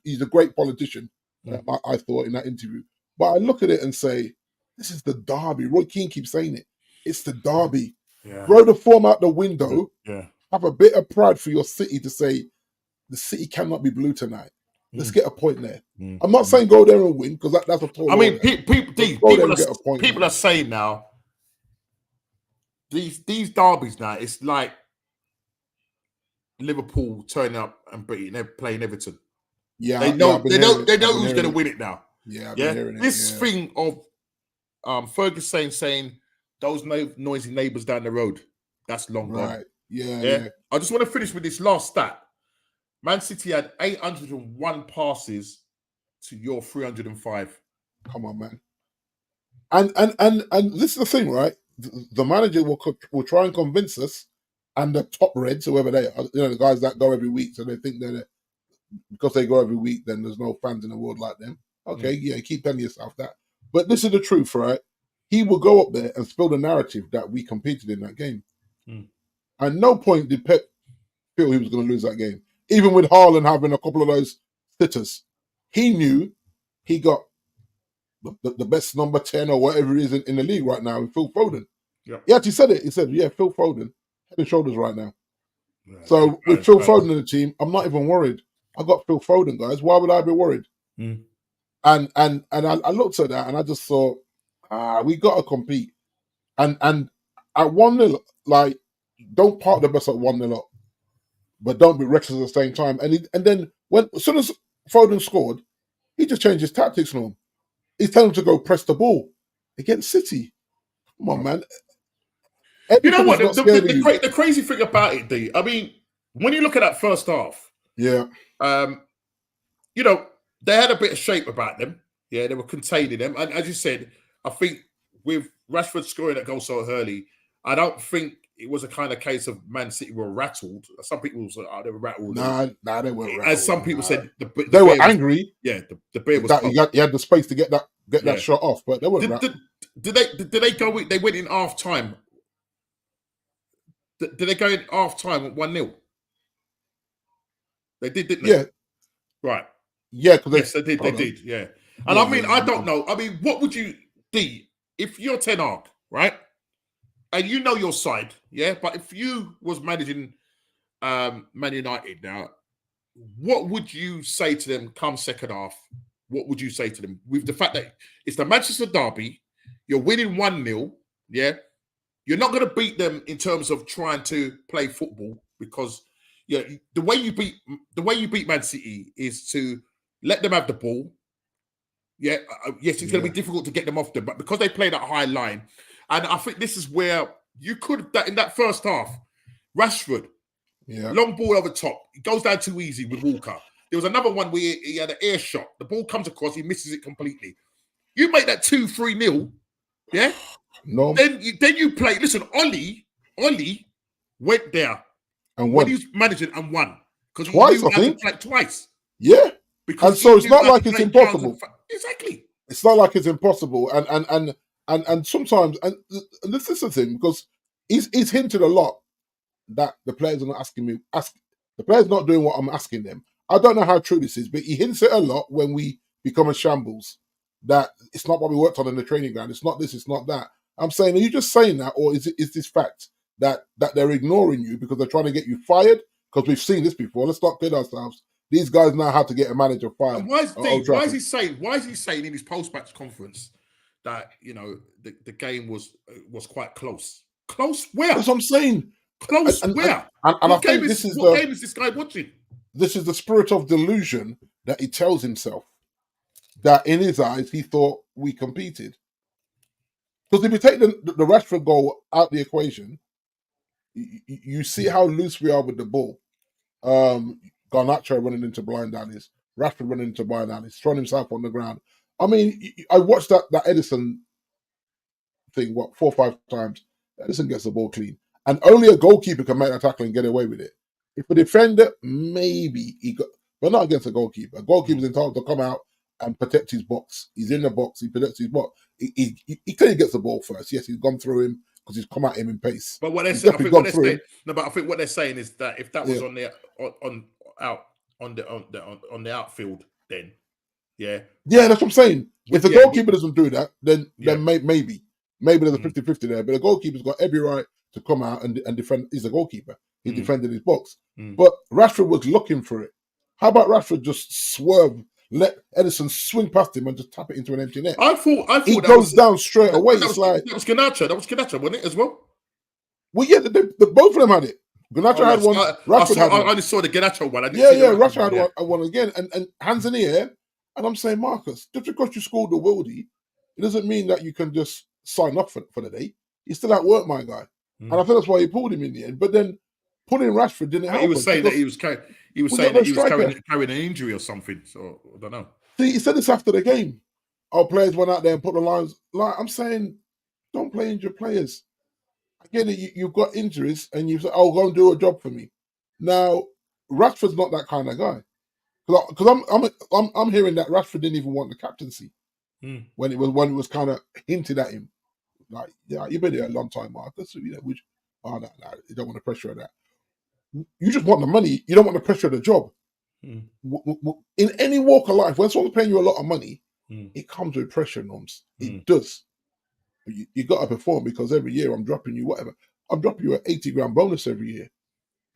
He's a great politician, I thought, in that interview. But I look at it and say, this is the derby. Roy Keane keeps saying it. It's the derby. Yeah. Throw the form out the window. Yeah. Have a bit of pride for your city to say, the city cannot be blue tonight. Let's get a point there. I'm not saying go there and win, because that's a tall. I mean, people are saying now, these derbies now, it's like Liverpool turning up and playing Everton. Yeah, they know who's going to win it now. Yeah, this thing of Ferguson saying those noisy neighbours down the road, that's long gone. Yeah. I just want to finish with this last stat. Man City had 801 passes to your 305. Come on, man. And this is the thing, right? The manager will try and convince us, and the top Reds, whoever they are, the guys that go every week, so they think that because they go every week, then there's no fans in the world like them. Okay, keep telling yourself that. But this is the truth, right? He will go up there and spill the narrative that we competed in that game. At no point did Pep feel he was going to lose that game. Even with Haaland having a couple of those sitters, he knew he got the best number 10 or whatever it is in the league right now, Phil Foden. Yep. He actually said it. He said, Phil Foden, head and shoulders right now. Right. So with Phil Foden in the team, I'm not even worried. I got Phil Foden, guys. Why would I be worried? And I looked at that and I just thought, we got to compete. And at 1-0, like, don't park the bus at 1-0 up, but don't be reckless at the same time. And then as soon as Foden scored, he just changed his tactics on him. He's telling him to go press the ball against City. Come on, man. You know what? The crazy thing about it, D, I mean, when you look at that first half, they had a bit of shape about them. Yeah, they were containing them. And as you said, I think with Rashford scoring that goal so early, I don't think it was a kind of case of Man City were rattled. Some people said, they were rattled. Nah, they weren't rattled. As some people said, they were angry. The beer was. He had the space to get that shot off, but they weren't rattled. Did they go? They went in half time. Did they go in half time at 1-0? They did, didn't they? Yeah. Right. Yeah, yes, they did. They did. Yeah. And I mean, I don't know. I mean, what would you do if you're Ten Hag, right? And you know your side, yeah. But if you was managing Man United now, what would you say to them come second half? What would you say to them with the fact that it's the Manchester derby, you're winning 1-0, yeah? You're not going to beat them in terms of trying to play football because the way you beat Man City is to let them have the ball. Yeah, yes, it's going to be difficult to get them off them, but because they play that high line. And I think this is where you could, in that first half, Rashford, long ball over top. It goes down too easy with Walker. There was another one where he had an air shot. The ball comes across, he misses it completely. You make that 2-3-0, yeah? No. Then you play. Listen, Ollie went there and when he was managing and won. Because twice, I think. Twice. Yeah. Because and so it's not like it's impossible. Exactly. It's not like it's impossible. And sometimes, and this is the thing, because he's hinted a lot that the players are not the players not doing what I'm asking them. I don't know how true this is, but he hints it a lot when we become a shambles, that it's not what we worked on in the training ground. It's not this, it's not that. I'm saying, are you just saying that, or is this fact that they're ignoring you because they're trying to get you fired? Because we've seen this before. Let's not kid ourselves. These guys know how to get a manager fired. And why is he saying in his post-match conference that the game was quite close? Close where? That's what I'm saying. Close where? And I think what game is this guy watching? This is the spirit of delusion that he tells himself, that in his eyes he thought we competed. Because if you take the Rashford goal out the equation, you see how loose we are with the ball. Garnacho running into blind alleys, Rashford running into blind alleys, throwing himself on the ground. I mean, I watched that Edison thing, 4 or 5 times. Edison gets the ball clean. And only a goalkeeper can make that tackle and get away with it. If a defender, maybe he got, but not against a goalkeeper. A goalkeeper's entitled to come out and protect his box. He's in the box. He protects his box. He clearly gets the ball first. Yes, he's gone through him because he's come at him in pace. But what they're saying, I think what they're saying is that if that was on the outfield, then yeah, that's what I'm saying. If the goalkeeper doesn't do that, then maybe there's a 50-50 there. But the goalkeeper's got every right to come out and defend. He's a goalkeeper. He's defending his box. But Rashford was looking for it. How about Rashford just swerve, let Edison swing past him and just tap it into an empty net? I thought he goes down straight away. That was Garnacho. That was Garnacho, wasn't it, as well? Well, yeah, the both of them had it. Garnacho had one. Rashford had one. I only saw the Garnacho one. Rashford had one again, and hands in the air. And I'm saying, Marcus, just because you scored the worldie, it doesn't mean that you can just sign up for the day. You're still at work, my guy. And I think that's why he pulled him in the end. But then pulling Rashford didn't help. He was saying that he was carrying an injury or something. So I don't know. See, he said this after the game. Our players went out there and put the lines. Like I'm saying, don't play injured players. Again, you've got injuries, and you say, "Oh, go and do a job for me." Now, Rashford's not that kind of guy. Because I'm hearing that Rashford didn't even want the captaincy when it was kind of hinted at him. Like, yeah, you've been here a long time, Marcus. So, you don't want the pressure of that. You just want the money. You don't want the pressure of the job. In any walk of life, when someone's paying you a lot of money, it comes with pressure, Norms. It does. You got to perform because every year I'm dropping you whatever. I'm dropping you an 80 grand bonus every year.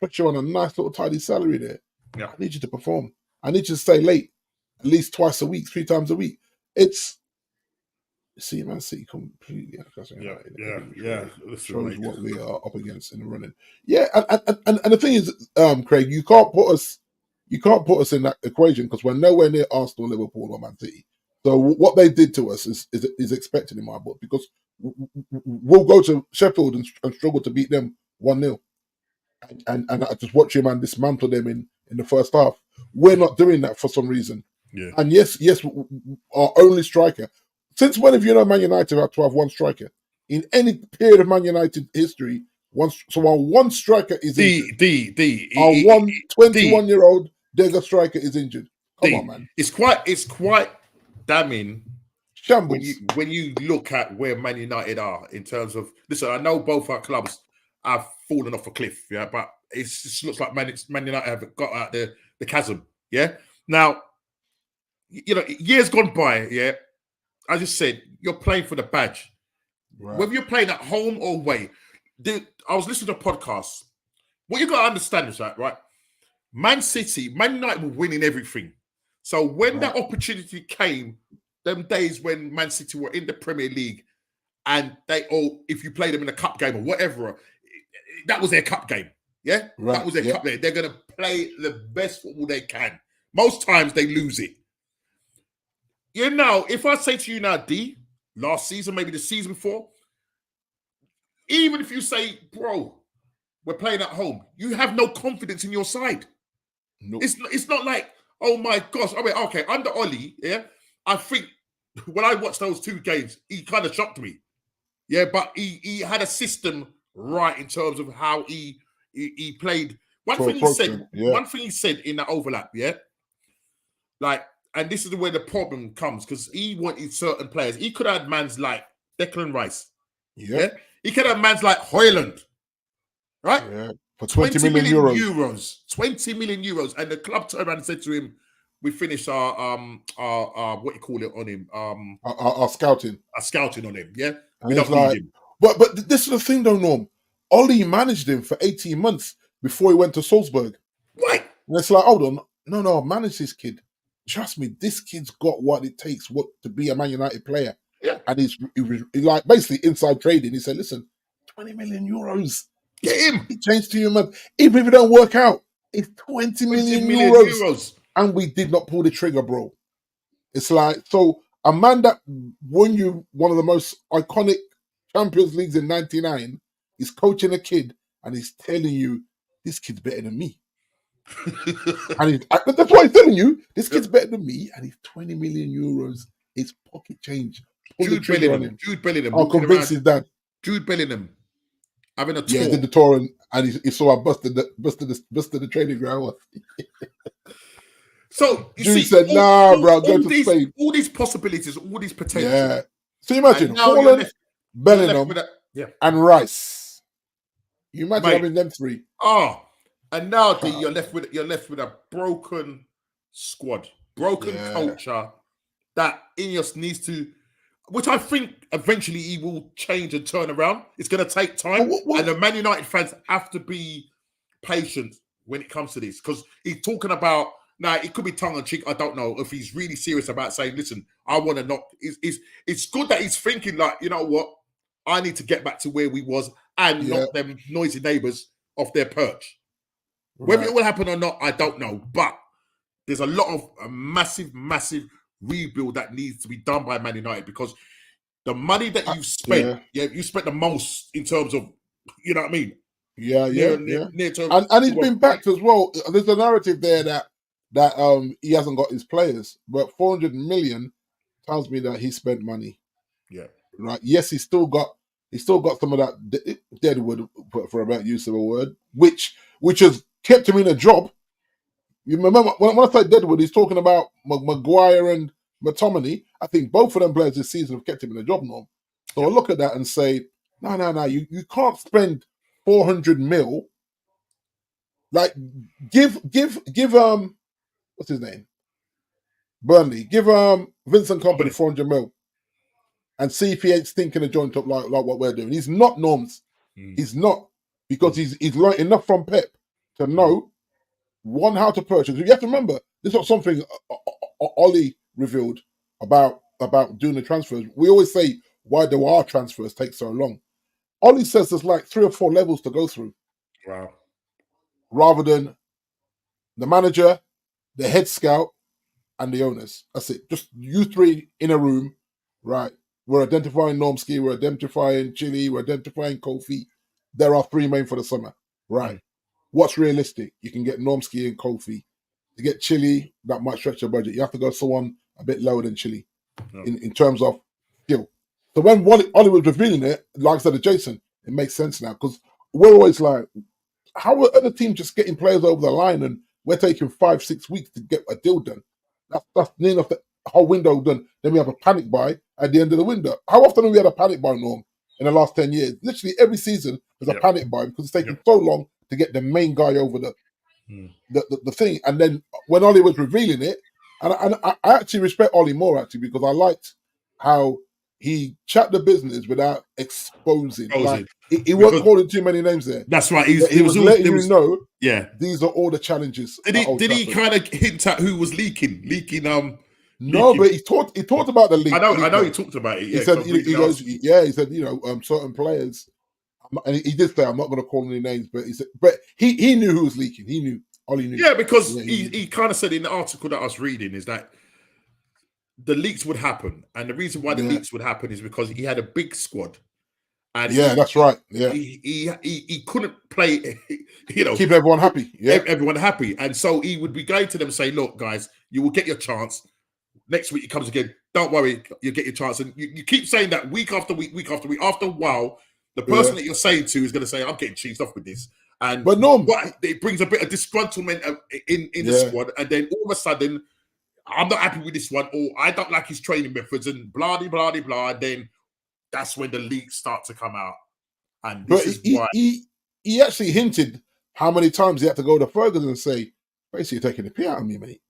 Put you on a nice little tidy salary there. Yeah. I need you to perform. I need you to stay late at least twice a week, 3 times a week. Man City completely. Shows what we are up against in the running. Yeah, and the thing is, Craig, you can't put us in that equation because we're nowhere near Arsenal, Liverpool, or Man City. So what they did to us is expected in my book because we'll go to Sheffield and struggle to beat them 1-0, and I just watch him and dismantle them in the first half. We're not doing that for some reason. Yeah. And yes, our only striker. Since when have Man United had to have one striker? In any period of Man United history, our one striker is injured. Our 21-year-old Dega striker is injured. Come on, man. It's quite damning shambles when you look at where Man United are in terms of. Listen, I know both our clubs have fallen off a cliff, yeah, but it just looks like Man United have got out the chasm, yeah. Now, years gone by, yeah. I just said you're playing for the badge, right. Whether you're playing at home or away. I was listening to a podcast. What you got to understand is right. Man United were winning everything. So when that opportunity came, them days when Man City were in the Premier League, and if you play them in a cup game or whatever, that was their cup game. Yeah, right. That was their cup game. They're going to play the best football they can. Most times they lose it. If I say to you now, D, last season, maybe the season before, even if you say, bro, we're playing at home, you have no confidence in your side. No. It's not like, oh my gosh. I mean, okay, under Oli, yeah, I think when I watched those 2 games, he kind of shocked me. Yeah, but he had a system right in terms of how he played. One thing he said in that overlap, yeah, like, and this is where the problem comes because he wanted certain players. He could have had mans like Declan Rice. Yeah. He could have mans like Højlund. Right? Yeah. For 20 million euros. 20 million euros. And the club turned around and said to him, we finished our what you call it on him? Our scouting. Our scouting on him, yeah? And we don't need him. But this is the thing though, Norm. Ollie managed him for 18 months before he went to Salzburg. Right. And it's like, hold on. No, manage this kid. Trust me, this kid's got what it takes to be a Man United player. Yeah. And he's like basically inside trading. He said, listen, 20 million euros. Get him. He changed to you, man. Even if it don't work out, it's 20 million euros. And we did not pull the trigger, bro. It's like, so a man that won you one of the most iconic Champions Leagues in 99 is coaching a kid and he's telling you, this kid's better than me. And that's why he's telling you this kid's better than me, and he's 20 million euros. It's pocket change. Jude Bellingham. I'll convince his dad. Jude Bellingham. having a tour. Yeah, did the tour and he saw I busted the training ground. So you Jude see, said, "Nah, bro, go to Spain." All these possibilities, all these potential. Yeah. So imagine now Haaland, Bellingham, and Rice. You imagine having them three. Oh, and now you're left with a broken squad, broken culture that Ineos needs to, which I think eventually he will change and turn around. It's going to take time, and the Man United fans have to be patient when it comes to this, because he's talking about. Now, it could be tongue-in-cheek. I don't know if he's really serious about saying, listen, I want to knock. It's good that he's thinking like, you know what? I need to get back to where we was and knock them noisy neighbours off their perch. Right. Whether it will happen or not, I don't know. But there's a lot of a massive, massive rebuild that needs to be done by Man United, because the money that you've spent, you spent the most in terms of, you know what I mean? Near term. And he's been backed as well. There's a narrative there that he hasn't got his players, but 400 million tells me that he spent money. Yeah. Right. Yes, he's still got some of that deadwood, for a better use of a word, which has kept him in a job. You remember when I say deadwood, he's talking about Maguire and McTominay. I think both of them players this season have kept him in a job, Norm. So I look at that and say, no, you can't spend 400 mil. Like, give what's his name? Burnley. Give Vincent Kompany 400 mil. And see if he ain't stinking a joint up like what we're doing. He's not, Norms. He's not. Because he's learned enough from Pep to know, one, how to purchase. You have to remember, this was something Ollie revealed about doing the transfers. We always say, why do our transfers take so long? Ollie says there's like 3 or 4 levels to go through. Wow. Rather than the manager, the head scout, and the owners. That's it. Just you three in a room, right? We're identifying Normski, we're identifying Chile, we're identifying Kofi. There are 3 men for the summer, right? What's realistic? You can get Normski and Kofi. To get Chile, that might stretch your budget. You have to go someone a bit lower than Chile in terms of skill. So when Ollie was revealing it, like I said to Jason, it makes sense now, because we're always like, how are other teams just getting players over the line and we're taking 5-6 weeks to get a deal done? That's near enough the whole window done. Then we have a panic buy at the end of the window. How often have we had a panic buy, Norm, in the last 10 years? Literally every season there's a panic buy, because it's taking so long to get the main guy over the thing. And then when Ollie was revealing it, and I actually respect Ollie more, actually, because I liked how he chat the business without exposing. Like, he wasn't calling too many names there. That's right. He was letting you know. Yeah, these are all the challenges. Did he kind of hint at who was leaking? No, but he talked about the leak. I know he talked about it. Yeah, he said, certain players, and he did say, I'm not going to call any names, but he said, but he knew who was leaking. He knew. Ollie knew. Yeah, because he kind of said in the article that I was reading is that the leaks would happen, and the reason why the leaks would happen is because he had a big squad. And that's right. Yeah, he couldn't play, keep everyone happy. Yeah, everyone happy, and so he would be going to them and say, "Look, guys, you will get your chance. Next week he comes again. Don't worry, you get your chance." And you keep saying that week after week, week after week. After a while, the person that you're saying to is going to say, "I'm getting cheesed off with this." But no, it brings a bit of disgruntlement in the squad, and then all of a sudden, I'm not happy with this one, or I don't like his training methods, and blah blah blah blah. And then that's when the leaks start to come out, and this is why he actually hinted how many times he had to go to Ferguson and say, "Basically, you're taking the pee out of me, mate."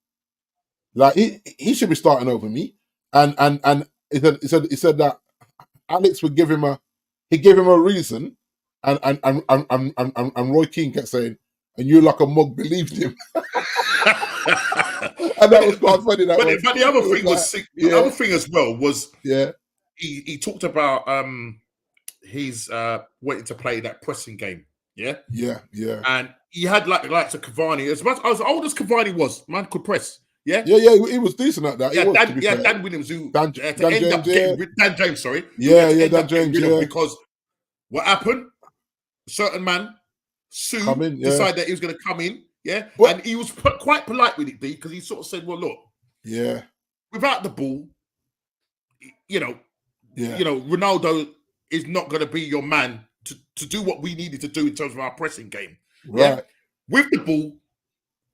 Like he should be starting over me, and he said that Alex would give him a reason, and Roy Keane kept saying, "And you like a mug believed him." And that was quite funny. But the other thing the other thing as well was he talked about his wanting to play that pressing game. Yeah. And he had like Cavani, as old as Cavani was, man could press. Yeah, he was decent at that. Dan Williams, who Dan James, sorry. Dan James, because what happened? A certain man, Sue, decided that he was going to come in, and he was quite polite with it, D, because he sort of said, "Well, look, without the ball, Ronaldo is not going to be your man to do what we needed to do in terms of our pressing game. Right. Yeah? With the ball,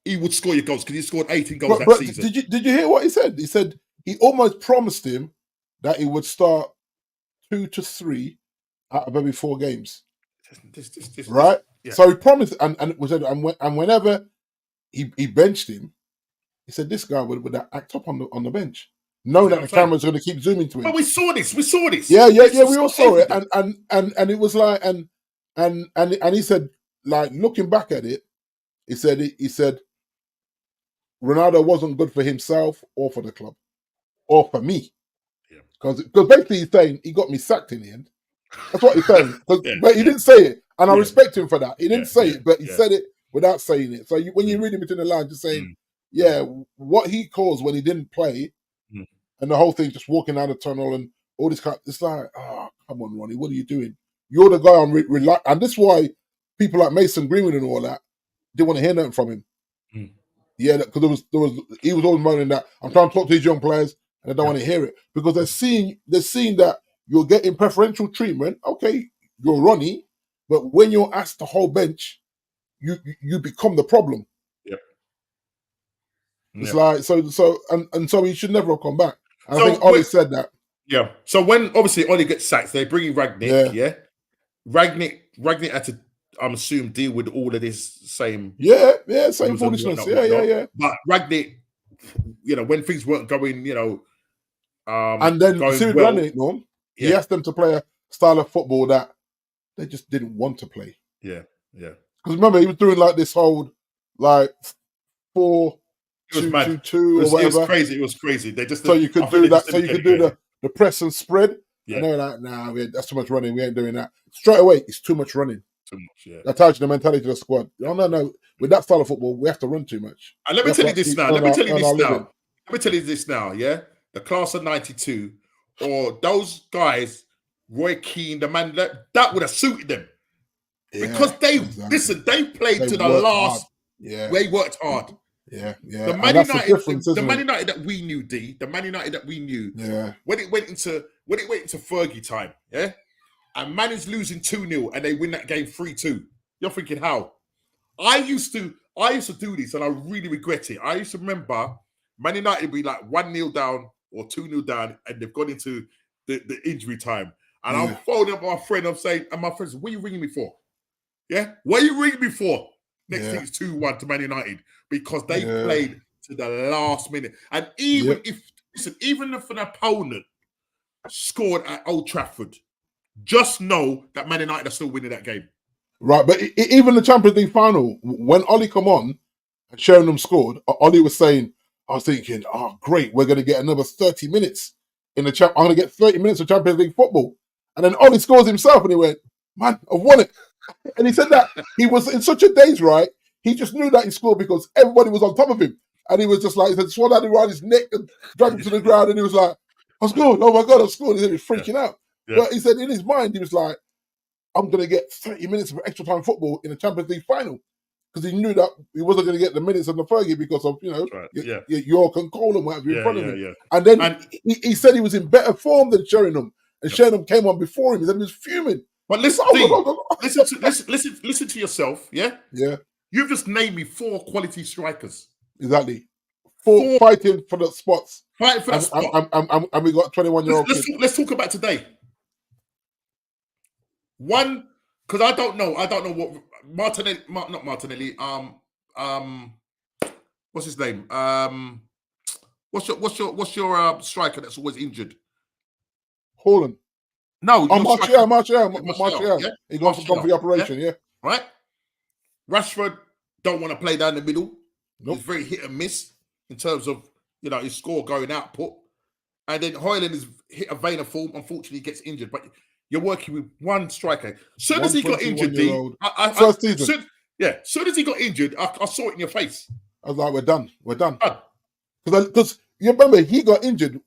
he would score your goals because he scored 18 goals that season. Did you hear what he said? He said he almost promised him that he would start 2 to 3 out of every 4 games. Right? Yeah. So he promised, and whenever he benched him, he said this guy would act up on the bench, knowing that the camera's going to keep zooming to him. But we saw this. Yeah. We all saw it, and it was like, and he said, like, looking back at it, he said Ronaldo wasn't good for himself or for the club or for me, because basically he's saying he got me sacked in the end. That's what he's saying. But he didn't say it, and I respect him for that. He didn't say it, but he said it without saying it. So when you read in between the lines, just saying, what he caused when he didn't play, and the whole thing just walking down the tunnel and all this kind. It's like, oh, come on, Ronnie, what are you doing? You're the guy I'm relying, and this is why people like Mason Greenwood and all that didn't want to hear nothing from him. Yeah, because he was always moaning that I'm trying to talk to these young players and they don't want to hear it because they're seeing that you're getting preferential treatment. Okay, you're Ronnie, but when you're asked the whole bench, you become the problem. Yep. It's like so he should never have come back. I think Ollie said that. Yeah. So when obviously Ollie gets sacked, they bring in Ragnick. Yeah. Ragnick had to, I'm assuming, deal with all of this same. Same foolishness. Yeah. But Ragnick, when things weren't going, and then Ragnick, Norm, he asked them to play a style of football that they just didn't want to play. Yeah. Because remember, he was doing like this whole like 4-2-2-2 or whatever. It was crazy. They just you could do that. So you could do the press and spread. Yeah. And they were like, nah, that's too much running. We ain't doing that. Straight away, it's too much running. Too much, yeah. That tells you the mentality of the squad. No. With that style of football, we have to run too much. And let me tell you this now. Yeah, the class of '92, or those guys, Roy Keane, the man that would have suited them because they played to the last. Yeah, they worked hard. Yeah. The Man United that we knew, the Man United that we knew. Yeah. When it went into Fergie time, yeah. And Man is losing 2-0 and they win that game 3-2. You're thinking, how? I used to do this and I really regret it. I used to remember Man United be like 1-0 down or 2-0 down and they've gone into the injury time. And I'm phoning up my friend, I'm saying, and my friends, what are you ringing me for? Yeah? What are you ringing me for? Next thing is 2-1 to Man United because they played to the last minute. And even if an opponent scored at Old Trafford, just know that Man United are still winning that game. Right, but even the Champions League final, when Ollie come on and Sheringham scored, Ollie was saying, I was thinking, oh, great, we're going to get another 30 minutes in the I'm going to get 30 minutes of Champions League football. And then Ollie scores himself and he went, man, I've won it. And he said that he was in such a daze, right? He just knew that he scored because everybody was on top of him. And he was just like, he said, swung out around his neck and dragged him to the ground. And he was like, I scored. Oh my God, I scored. He was freaking out. Yeah. But he said in his mind, he was like, I'm going to get 30 minutes of extra time football in the Champions League final. Because he knew that he wasn't going to get the minutes on the Fergie because of, your control and whatever in front of him. Yeah. And then he said he was in better form than Sheringham. And Sheringham came on before him. He said he was fuming. But listen to yourself, yeah? Yeah. You've just named me 4 quality strikers. Exactly. 4 fighting for the spots. Fighting for that spot. And we got 21-year-old kids. Let's talk about today. One, because I don't know what Martinelli, not Martinelli. What's his name? What's your striker that's always injured? Haaland. No, Martial. Yeah? He gone for the operation. Yeah. Right. Rashford don't want to play down the middle. Nope. He's very hit and miss in terms of his score going output. And then Højlund has hit a vein of form. Unfortunately, he gets injured. But you're working with one striker. Soon as he got injured, first season. Soon as he got injured, I saw it in your face. I was like, we're done. Because you remember, he got injured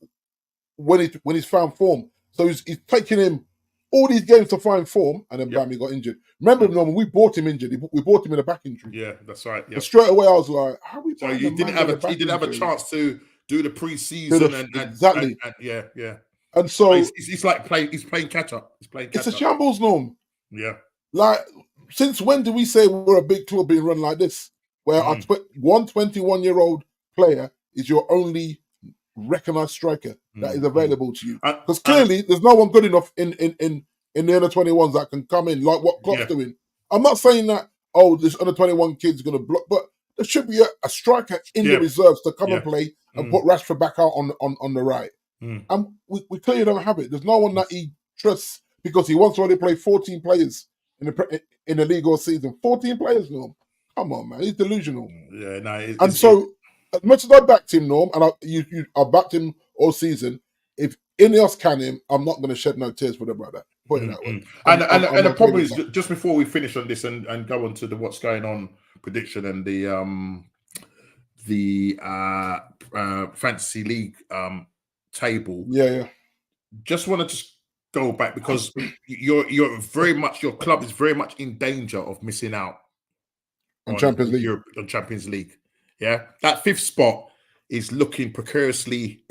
when he's found form. So he's taking him all these games to find form, and then bam, he got injured. Remember, Norman, we bought him injured. We bought him in a back injury. Yeah, that's right. Yeah. And straight away, I was like, how are we? So he didn't have a chance to do the pre-season exactly. And And so he's like playing. He's playing catch up. It's a shambles, Norm. Yeah. Like, since when do we say we're a big club being run like this, where our 21-year-old player is your only recognised striker that is available to you? Because clearly there's no one good enough in the under 21s that can come in like what Klopp's doing. I'm not saying that this under 21 kid's going to block, but there should be a striker in the reserves to come and play and put Rashford back out on the right. And we clearly don't have it. There's no one that he trusts because he wants to only play 14 players in the league all season. 14 players, Norm. Come on, man. He's delusional. Yeah, no. As much as I backed him, Norm, and I backed him all season, if Ineos can him, I'm not going to shed no tears for the brother. Put it that way. And the problem is, just before we finish on this and go on to the what's going on prediction and the fantasy league table. Yeah. Just want to go back because your club is very much in danger of missing out on Champions League. Europe, on Champions League. Yeah, that 5th spot is looking precariously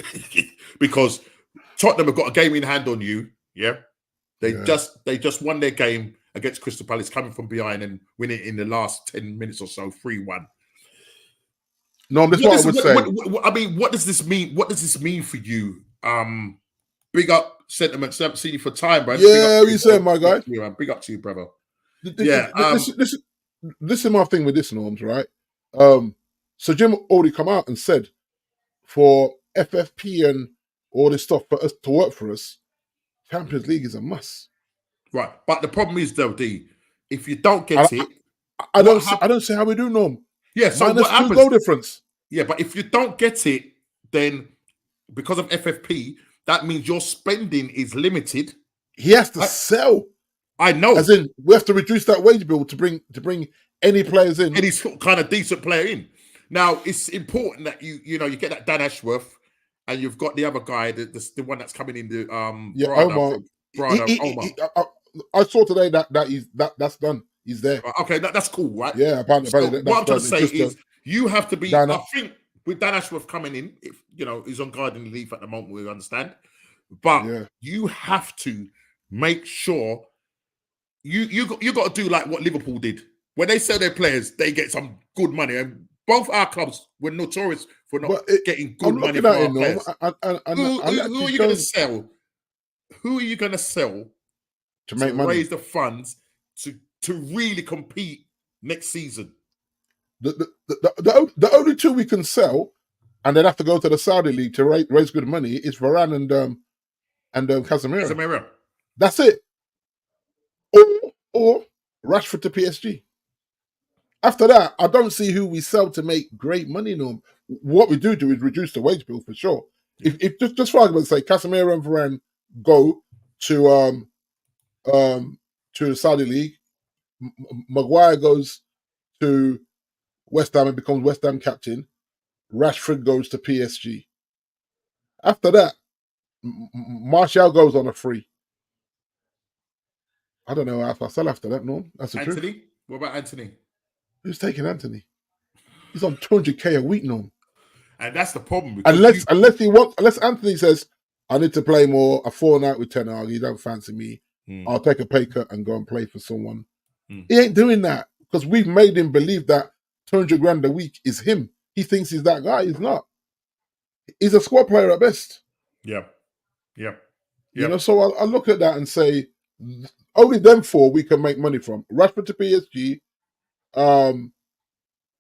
because Tottenham have got a game in hand on you. Yeah, they just won their game against Crystal Palace, coming from behind and winning in the last 10 minutes or so, 3-1. No, that's what I would say. What does this mean? What does this mean for you? Big up sentiments. I haven't seen you for time, bro. Yeah, you said, my guy. Big up to you, brother. This is my thing with this, Norms, right? So Jim already come out and said for FFP and all this stuff for us to work for us, Champions League is a must. Right, but the problem is though, D, if you don't get I don't see how we do, Norm. Yeah, so minus what happens? 2 goal difference. Yeah, but if you don't get it, then because of FFP, that means your spending is limited. He has to sell. I know. As in, we have to reduce that wage bill to bring any players in. Any kind of decent player in. Now, it's important that you get that Dan Ashworth, and you've got the other guy, the one that's coming in, the Omar. Omar. I saw today that's done. He's there. Okay, that's cool, right? Yeah, apparently what I'm trying to say is you have to be. I think with Dan Ashworth coming in, if he's on garden leave at the moment, we understand. But you have to make sure you got to do like what Liverpool did when they sell their players, they get some good money. And both our clubs were notorious for not getting good money from our players. Who are you going to sell? Who are you going to sell to make money? Raise the funds to really compete next season? The only 2 we can sell, and they'd have to go to the Saudi league to raise good money, is Varane and Casemiro. That's it. Or Rashford to PSG. After that, I don't see who we sell to make great money. No, what we do is reduce the wage bill for sure. If just for argument's sake, Casemiro and Varane go to the Saudi league, Maguire goes to West Ham and becomes West Ham captain. Rashford goes to PSG. After that, Martial goes on a free. I don't know how I sell after that, no. That's the Anthony? truth. What about Anthony? Who's taking Anthony? He's on 200k a week, no. And that's the problem. Unless Anthony says, I need to play more, a fortnight with Ten Hag, he don't fancy me. I'll take a pay cut and go and play for someone. He ain't doing that because we've made him believe that 200 grand a week is him. He thinks he's that guy. He's not. He's a squad player at best. Yeah. So I look at that and say, only them 4 we can make money from. Rashford to PSG,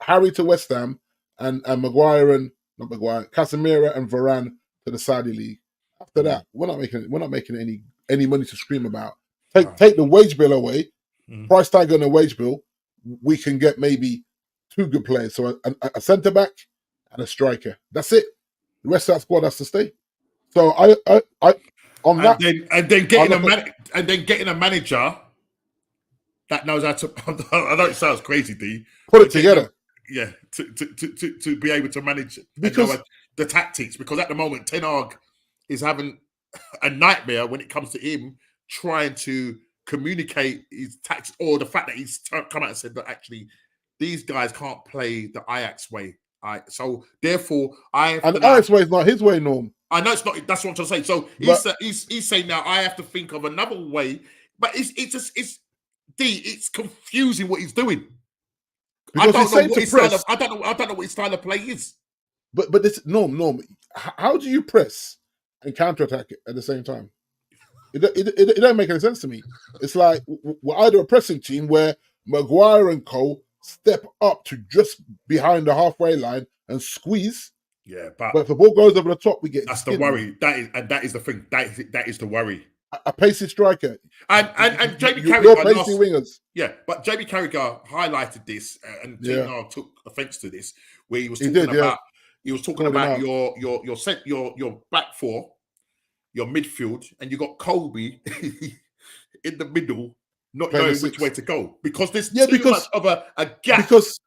Harry to West Ham, and Casemiro and Varane to the Saudi league. After that, we're not making any money to scream about. Take the wage bill away, price tag on the wage bill. We can get maybe 2 good players, so a centre back and a striker. That's it. The rest of that squad has to stay. So getting a manager that knows how to. I know it sounds crazy, D. Put it together. To be able to manage the tactics, because at the moment Ten Hag is having a nightmare when it comes to him trying to communicate his tactics, or the fact that he's come out and said that actually these guys can't play the Ajax way. So therefore, Ajax way is not his way, Norm. I know it's not. That's what I'm trying to say. So he's saying now I have to think of another way, but it's it's confusing what he's doing. Because I don't know what his style of play is. But this Norm, how do you press and counterattack it at the same time? It don't make any sense to me. It's like we're either a pressing team where Maguire and Cole step up to just behind the halfway line and squeeze. Yeah, but if the ball goes over the top, we get. That's the worry. That is the thing. That is the worry. A pacey striker and Jamie Carragher. You're pacey wingers. Yeah, but Jamie Carragher highlighted this, and JR took offence to this, where he was talking about your back four, your midfield, and you got Kobe in the middle, not knowing which way to go because there's too much of a gap. Because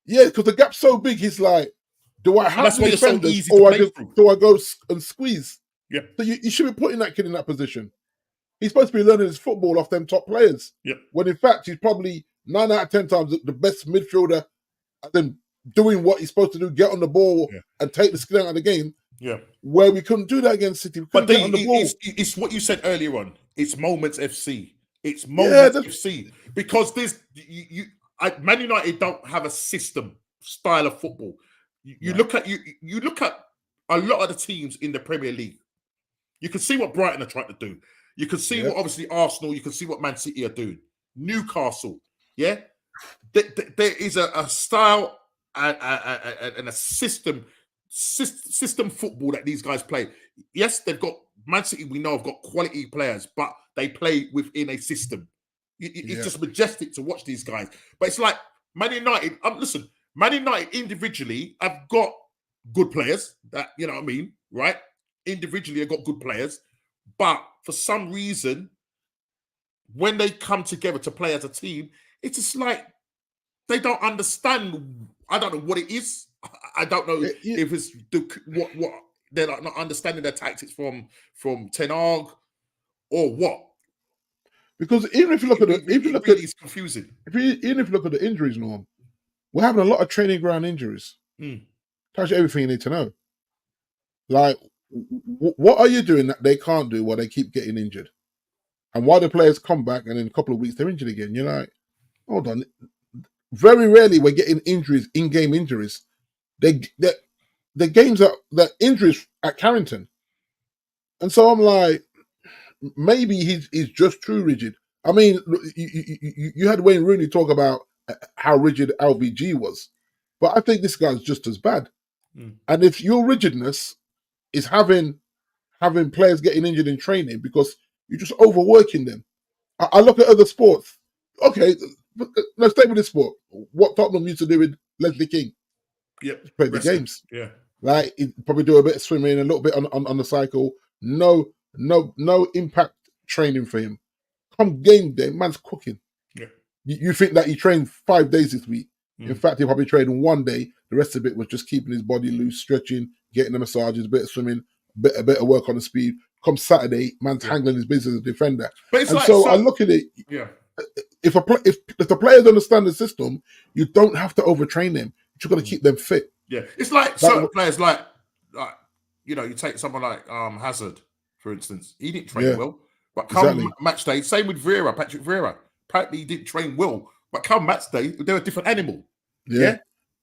the gap's so big, he's like, do I have the defenders or do I go and squeeze? Yeah. So you should be putting that kid in that position. He's supposed to be learning his football off them top players. Yeah. When in fact he's probably 9 out of 10 times the best midfielder at them doing what he's supposed to do, get on the ball and take the skill out of the game. Yeah. Where we couldn't do that against City. But it's what you said earlier on. It's Moments FC. It's Moments FC. Because Man United don't have a system style of football. You look at a lot of the teams in the Premier League. You can see what Brighton are trying to do. You can see what obviously Arsenal. You can see what Man City are doing. Newcastle, there is a style and a system football that these guys play. Yes, they've got Man City. We know have got quality players, but they play within a system. It's just majestic to watch these guys. But it's like Man United. Listen, Man United individually have got good players. That you know what I mean, right? Individually, have got good players, but for some reason, when they come together to play as a team, it's just like they don't understand. I don't know what it is. I don't know if it's what they're not understanding their tactics from Ten Hag or what. Because even if you look it's confusing. Even if you look at the injuries, Norm, we're having a lot of training ground injuries. Tells you everything you need to know. Like, what are you doing that they can't do while they keep getting injured? And why the players come back and in a couple of weeks they're injured again? You're like, hold on. Very rarely we're getting injuries, in-game injuries. The games that injuries at Carrington. And so I'm like, maybe he's just too rigid. I mean, you had Wayne Rooney talk about how rigid LVG was, but I think this guy's just as bad. And if your rigidness is having players getting injured in training because you're just overworking them. I look at other sports. Okay, let's stay with this sport. What Tottenham used to do with Leslie King. Play the games. Yeah. Like, he'd probably do a bit of swimming, a little bit on the cycle. No impact training for him. Come game day, man's cooking. Yeah. You think that he trained 5 days this week. In fact, he probably trained 1 day. The rest of it was just keeping his body loose, stretching, getting the massages, a bit of swimming, a bit of work on the speed. Come Saturday, man's handling his business as a defender. But I look at it. Yeah. If the players understand the system, you don't have to overtrain them. You've got to keep them fit. Yeah, it's like certain players, like you take someone like Hazard, for instance. He didn't train well, but come match day, same with Patrick Vieira. Apparently, he didn't train well, but come match day, they're a different animal. Yeah?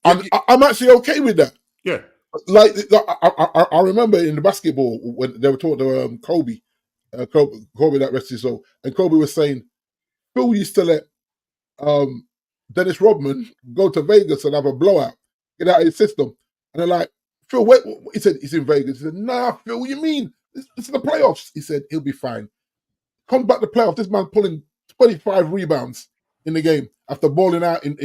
I'm actually okay with that. Yeah. Like I remember in the basketball when they were talking to Kobe that rest his soul, and Kobe was saying Phil used to let Dennis Rodman go to Vegas and have a blowout, get out of his system, and they're like, Phil, wait, he said he's in Vegas. He said, nah, Phil, what do you mean? This is the playoffs. He said he'll be fine. Come back to the playoffs. This man pulling 25 rebounds in the game after balling out in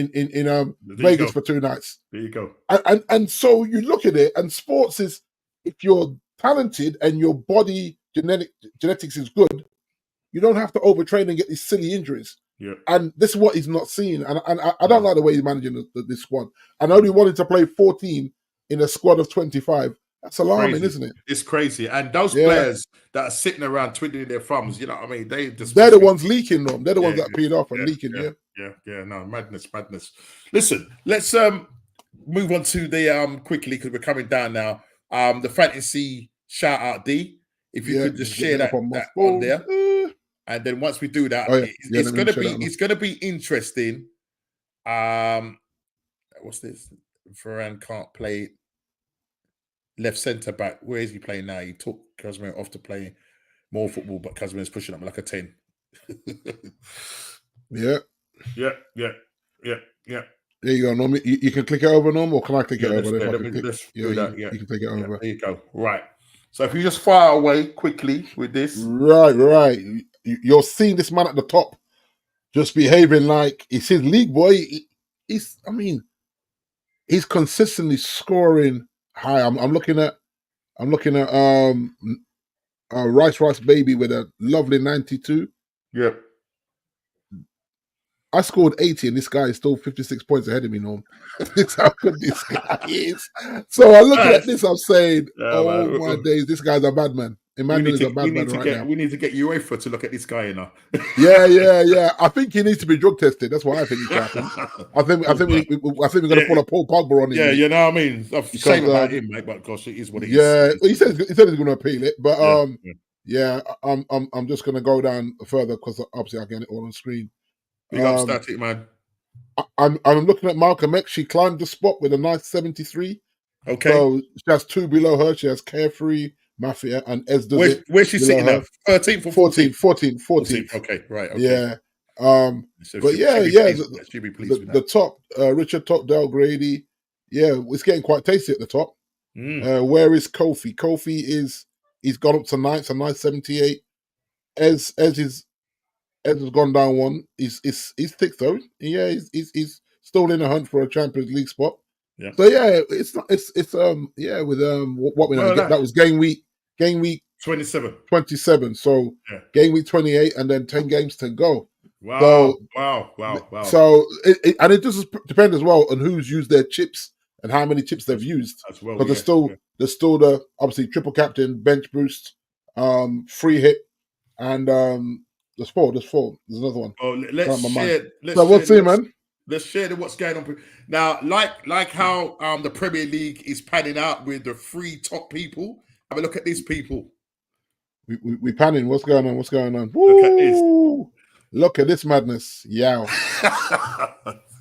Vegas for 2 nights. There you go. And so you look at it, and sports is, if you're talented and your body genetics is good, you don't have to overtrain and get these silly injuries. Yeah. And this is what he's not seeing. And I don't like the way he's managing this squad. And only wanting to play 14 in a squad of 25. That's alarming, isn't it? It's crazy. And those players that are sitting around twiddling their thumbs, you know what I mean? They're the ones leaking them. They're the ones that peed off and leaking, no, madness. Listen, let's move on to the quickly, because we're coming down now. The fantasy shout out, D. If you could just share that on there. and then once we do that, it's gonna be interesting. What's this? Varane can't play left centre back. Where is he playing now? He took Casemiro off to play more football, but Casemiro's pushing up like a 10. Yeah. There you go, Norm. You can click it over, Norm, or can I click it over? You can take it over. There you go. Right. So if you just fire away quickly with this. Right. You're seeing this man at the top just behaving like he's his league boy. He's consistently scoring high. I'm looking at Rice Baby with a lovely 92. Yeah. I scored 80 and this guy is still 56 points ahead of me, Norm. That's how good this guy is. So I'm looking at this, I'm saying, my days, this guy's a bad man. Emmanuel is a bad man right now. We need to get UEFA to look at this guy, you know. Yeah. I think he needs to be drug tested. That's what I think is happening. I think we're going to pull a Paul Pogba on him. Yeah, you know what I mean? Shame about him, mate, but gosh, it is what it is. Yeah, he said he's going to appeal it, but I'm just going to go down further because obviously I get it all on screen. Big up static, man. I'm looking at Malcolm X. She climbed the spot with a nice 73. Okay. So she has two below her. She has Carefree, Mafia, and Ez does it. Where's she sitting now? 13th or 14th? 14th. Okay, right. Okay. Yeah. So but she'll be pleased with that. The top, Richard Topdale Grady. Yeah, it's getting quite tasty at the top. Where is Kofi? He's gone up to ninth, a nice 78. Ez has gone down one. He's thick though. Yeah, he's still in a hunt for a Champions League spot. Yeah. So yeah, it's with what we know. That was game week 27. So game week 28, and then 10 games to go. Wow. So it just depends as well on who's used their chips and how many chips they've used. As well, but there's still the obviously triple captain, bench boost, free hit, and there's four. There's another one. Oh, let's share. Let's share what's going on now. Like how the Premier League is panning out with the three top people. Have a look at these people. We panning. What's going on? Look at this. Look at this madness. Yeah.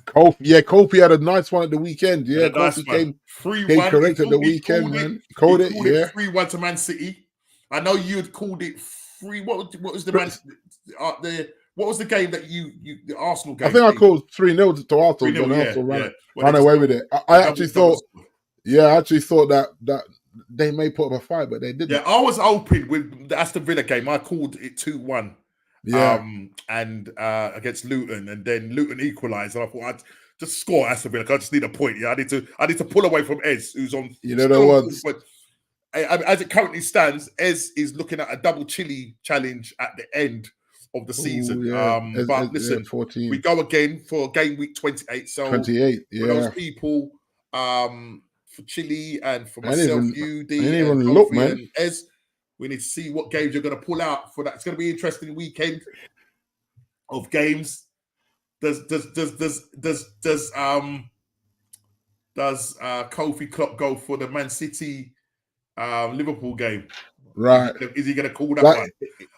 Kofi had a nice one at the weekend. Yeah, Kofi came 3-1 correct at the weekend, man. Called it 3-1 to Man City. I know you had called it 3. What was the Man? What was the game that the Arsenal game? I think I called 3-0 to Arsenal. Arsenal ran away with it. I actually thought that they may put up a fight, but they didn't. Yeah, I was open with the Aston Villa game. I called it 2-1. Yeah. And against Luton, and then Luton equalised. And I thought I'd just score Aston Villa. I just need a point. Yeah, I need to pull away from Ez, who's on. You know the ones. But as it currently stands, Ez is looking at a double Chile challenge at the end of the season. But listen, 14. We go again for game week 28. So 28. Yeah. For those people, for Chile and for myself, man. Ez. We need to see what games you're going to pull out for that. It's going to be an interesting weekend of games. Does Kofi Klopp go for the Man City Liverpool game? Right. Is he going to call that one?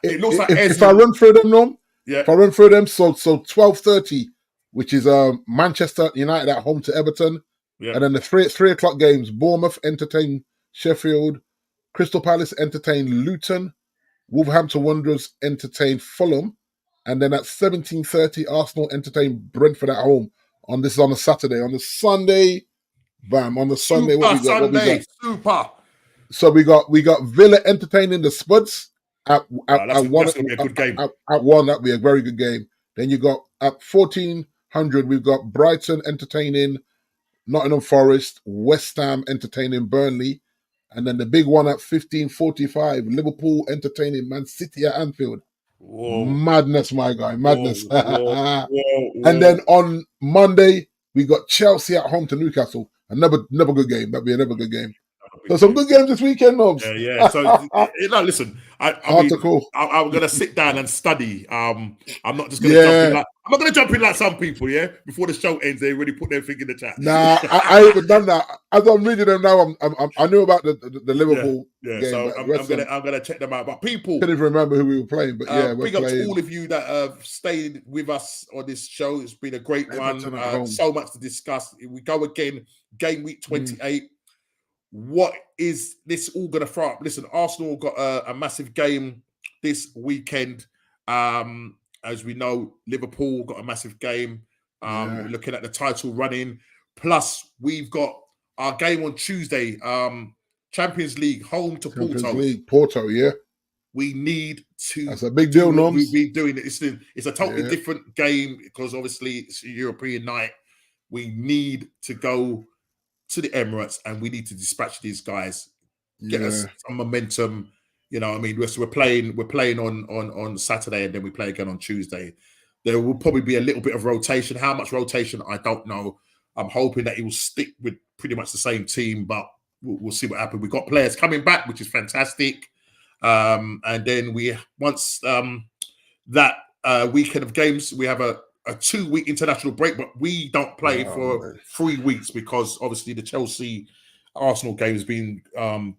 It looks like if I run through them, Norm. Yeah. If I run through them, so 12:30, which is Manchester United at home to Everton, and then the 3 o'clock games: Bournemouth entertain Sheffield. Crystal Palace entertain Luton, Wolverhampton Wanderers entertain Fulham, and then at 17:30, Arsenal entertain Brentford at home. On a Saturday. On the Sunday, on the Sunday, what we got? Super. So we got Villa entertaining the Spuds at one. That's gonna be a good game. At one, that'd be a very good game. Then you got at 1400, we've got Brighton entertaining Nottingham Forest, West Ham entertaining Burnley. And then the big one at 15:45, Liverpool entertaining Man City at Anfield. Whoa. Madness, my guy, madness. Whoa. And then on Monday, we got Chelsea at home to Newcastle. Another good game. That'd be another good game. So some good games this weekend, Nobs. Yeah. So listen, I'm gonna sit down and study. I'm not just gonna jump in I'm not gonna jump in like some people. Yeah, before the show ends, they already put their thing in the chat. Nah, I haven't done that. As I'm reading them now, I knew about the Liverpool game. So I'm gonna check them out. But people, couldn't even remember who we were playing. But yeah, big up to all of you that have stayed with us on this show. It's been a great one. So much to discuss. We go again. Game week 28. What is this all going to throw up? Listen, Arsenal got a massive game this weekend. As we know, Liverpool got a massive game. We're looking at the title running. Plus, we've got our game on Tuesday. Champions League, home to Porto, yeah. We need to. That's a big deal, Noms. We've been doing it. It's a totally different game because obviously it's a European night. We need to go to the Emirates and we need to dispatch these guys, get us some momentum. You know what I mean? We're playing on Saturday and then we play again on Tuesday. There will probably be a little bit of rotation. How much rotation, I don't know. I'm hoping that he will stick with pretty much the same team, but we'll see what happens. We've got players coming back, which is fantastic. And then once that weekend of games, we have a 2-week international break, but we don't play for 3 weeks because obviously the Chelsea Arsenal game has been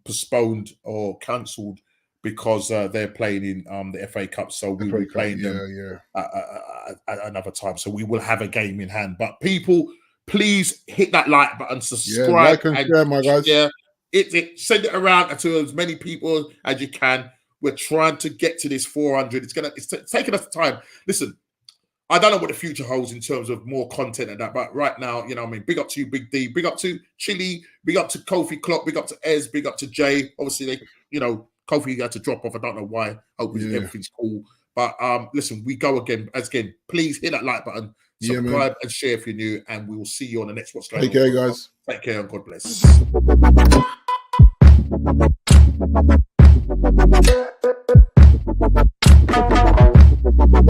postponed or cancelled because they're playing in the FA Cup. So we will be playing them at another time. So we will have a game in hand. But people, please hit that like button, subscribe, like and share, my guys. Send it around to as many people as you can. We're trying to get to this 400. It's taking us time. Listen, I don't know what the future holds in terms of more content and that, but right now, you know what I mean? Big up to you, Big D. Big up to Chili. Big up to Kofi Clock. Big up to Ez. Big up to Jay. Obviously, Kofi had to drop off. I don't know why. Hopefully everything's cool. But listen, we go again. Please hit that like button, subscribe and share if you're new, and we will see you on the next What's Going On. Take care, guys. Take care and God bless.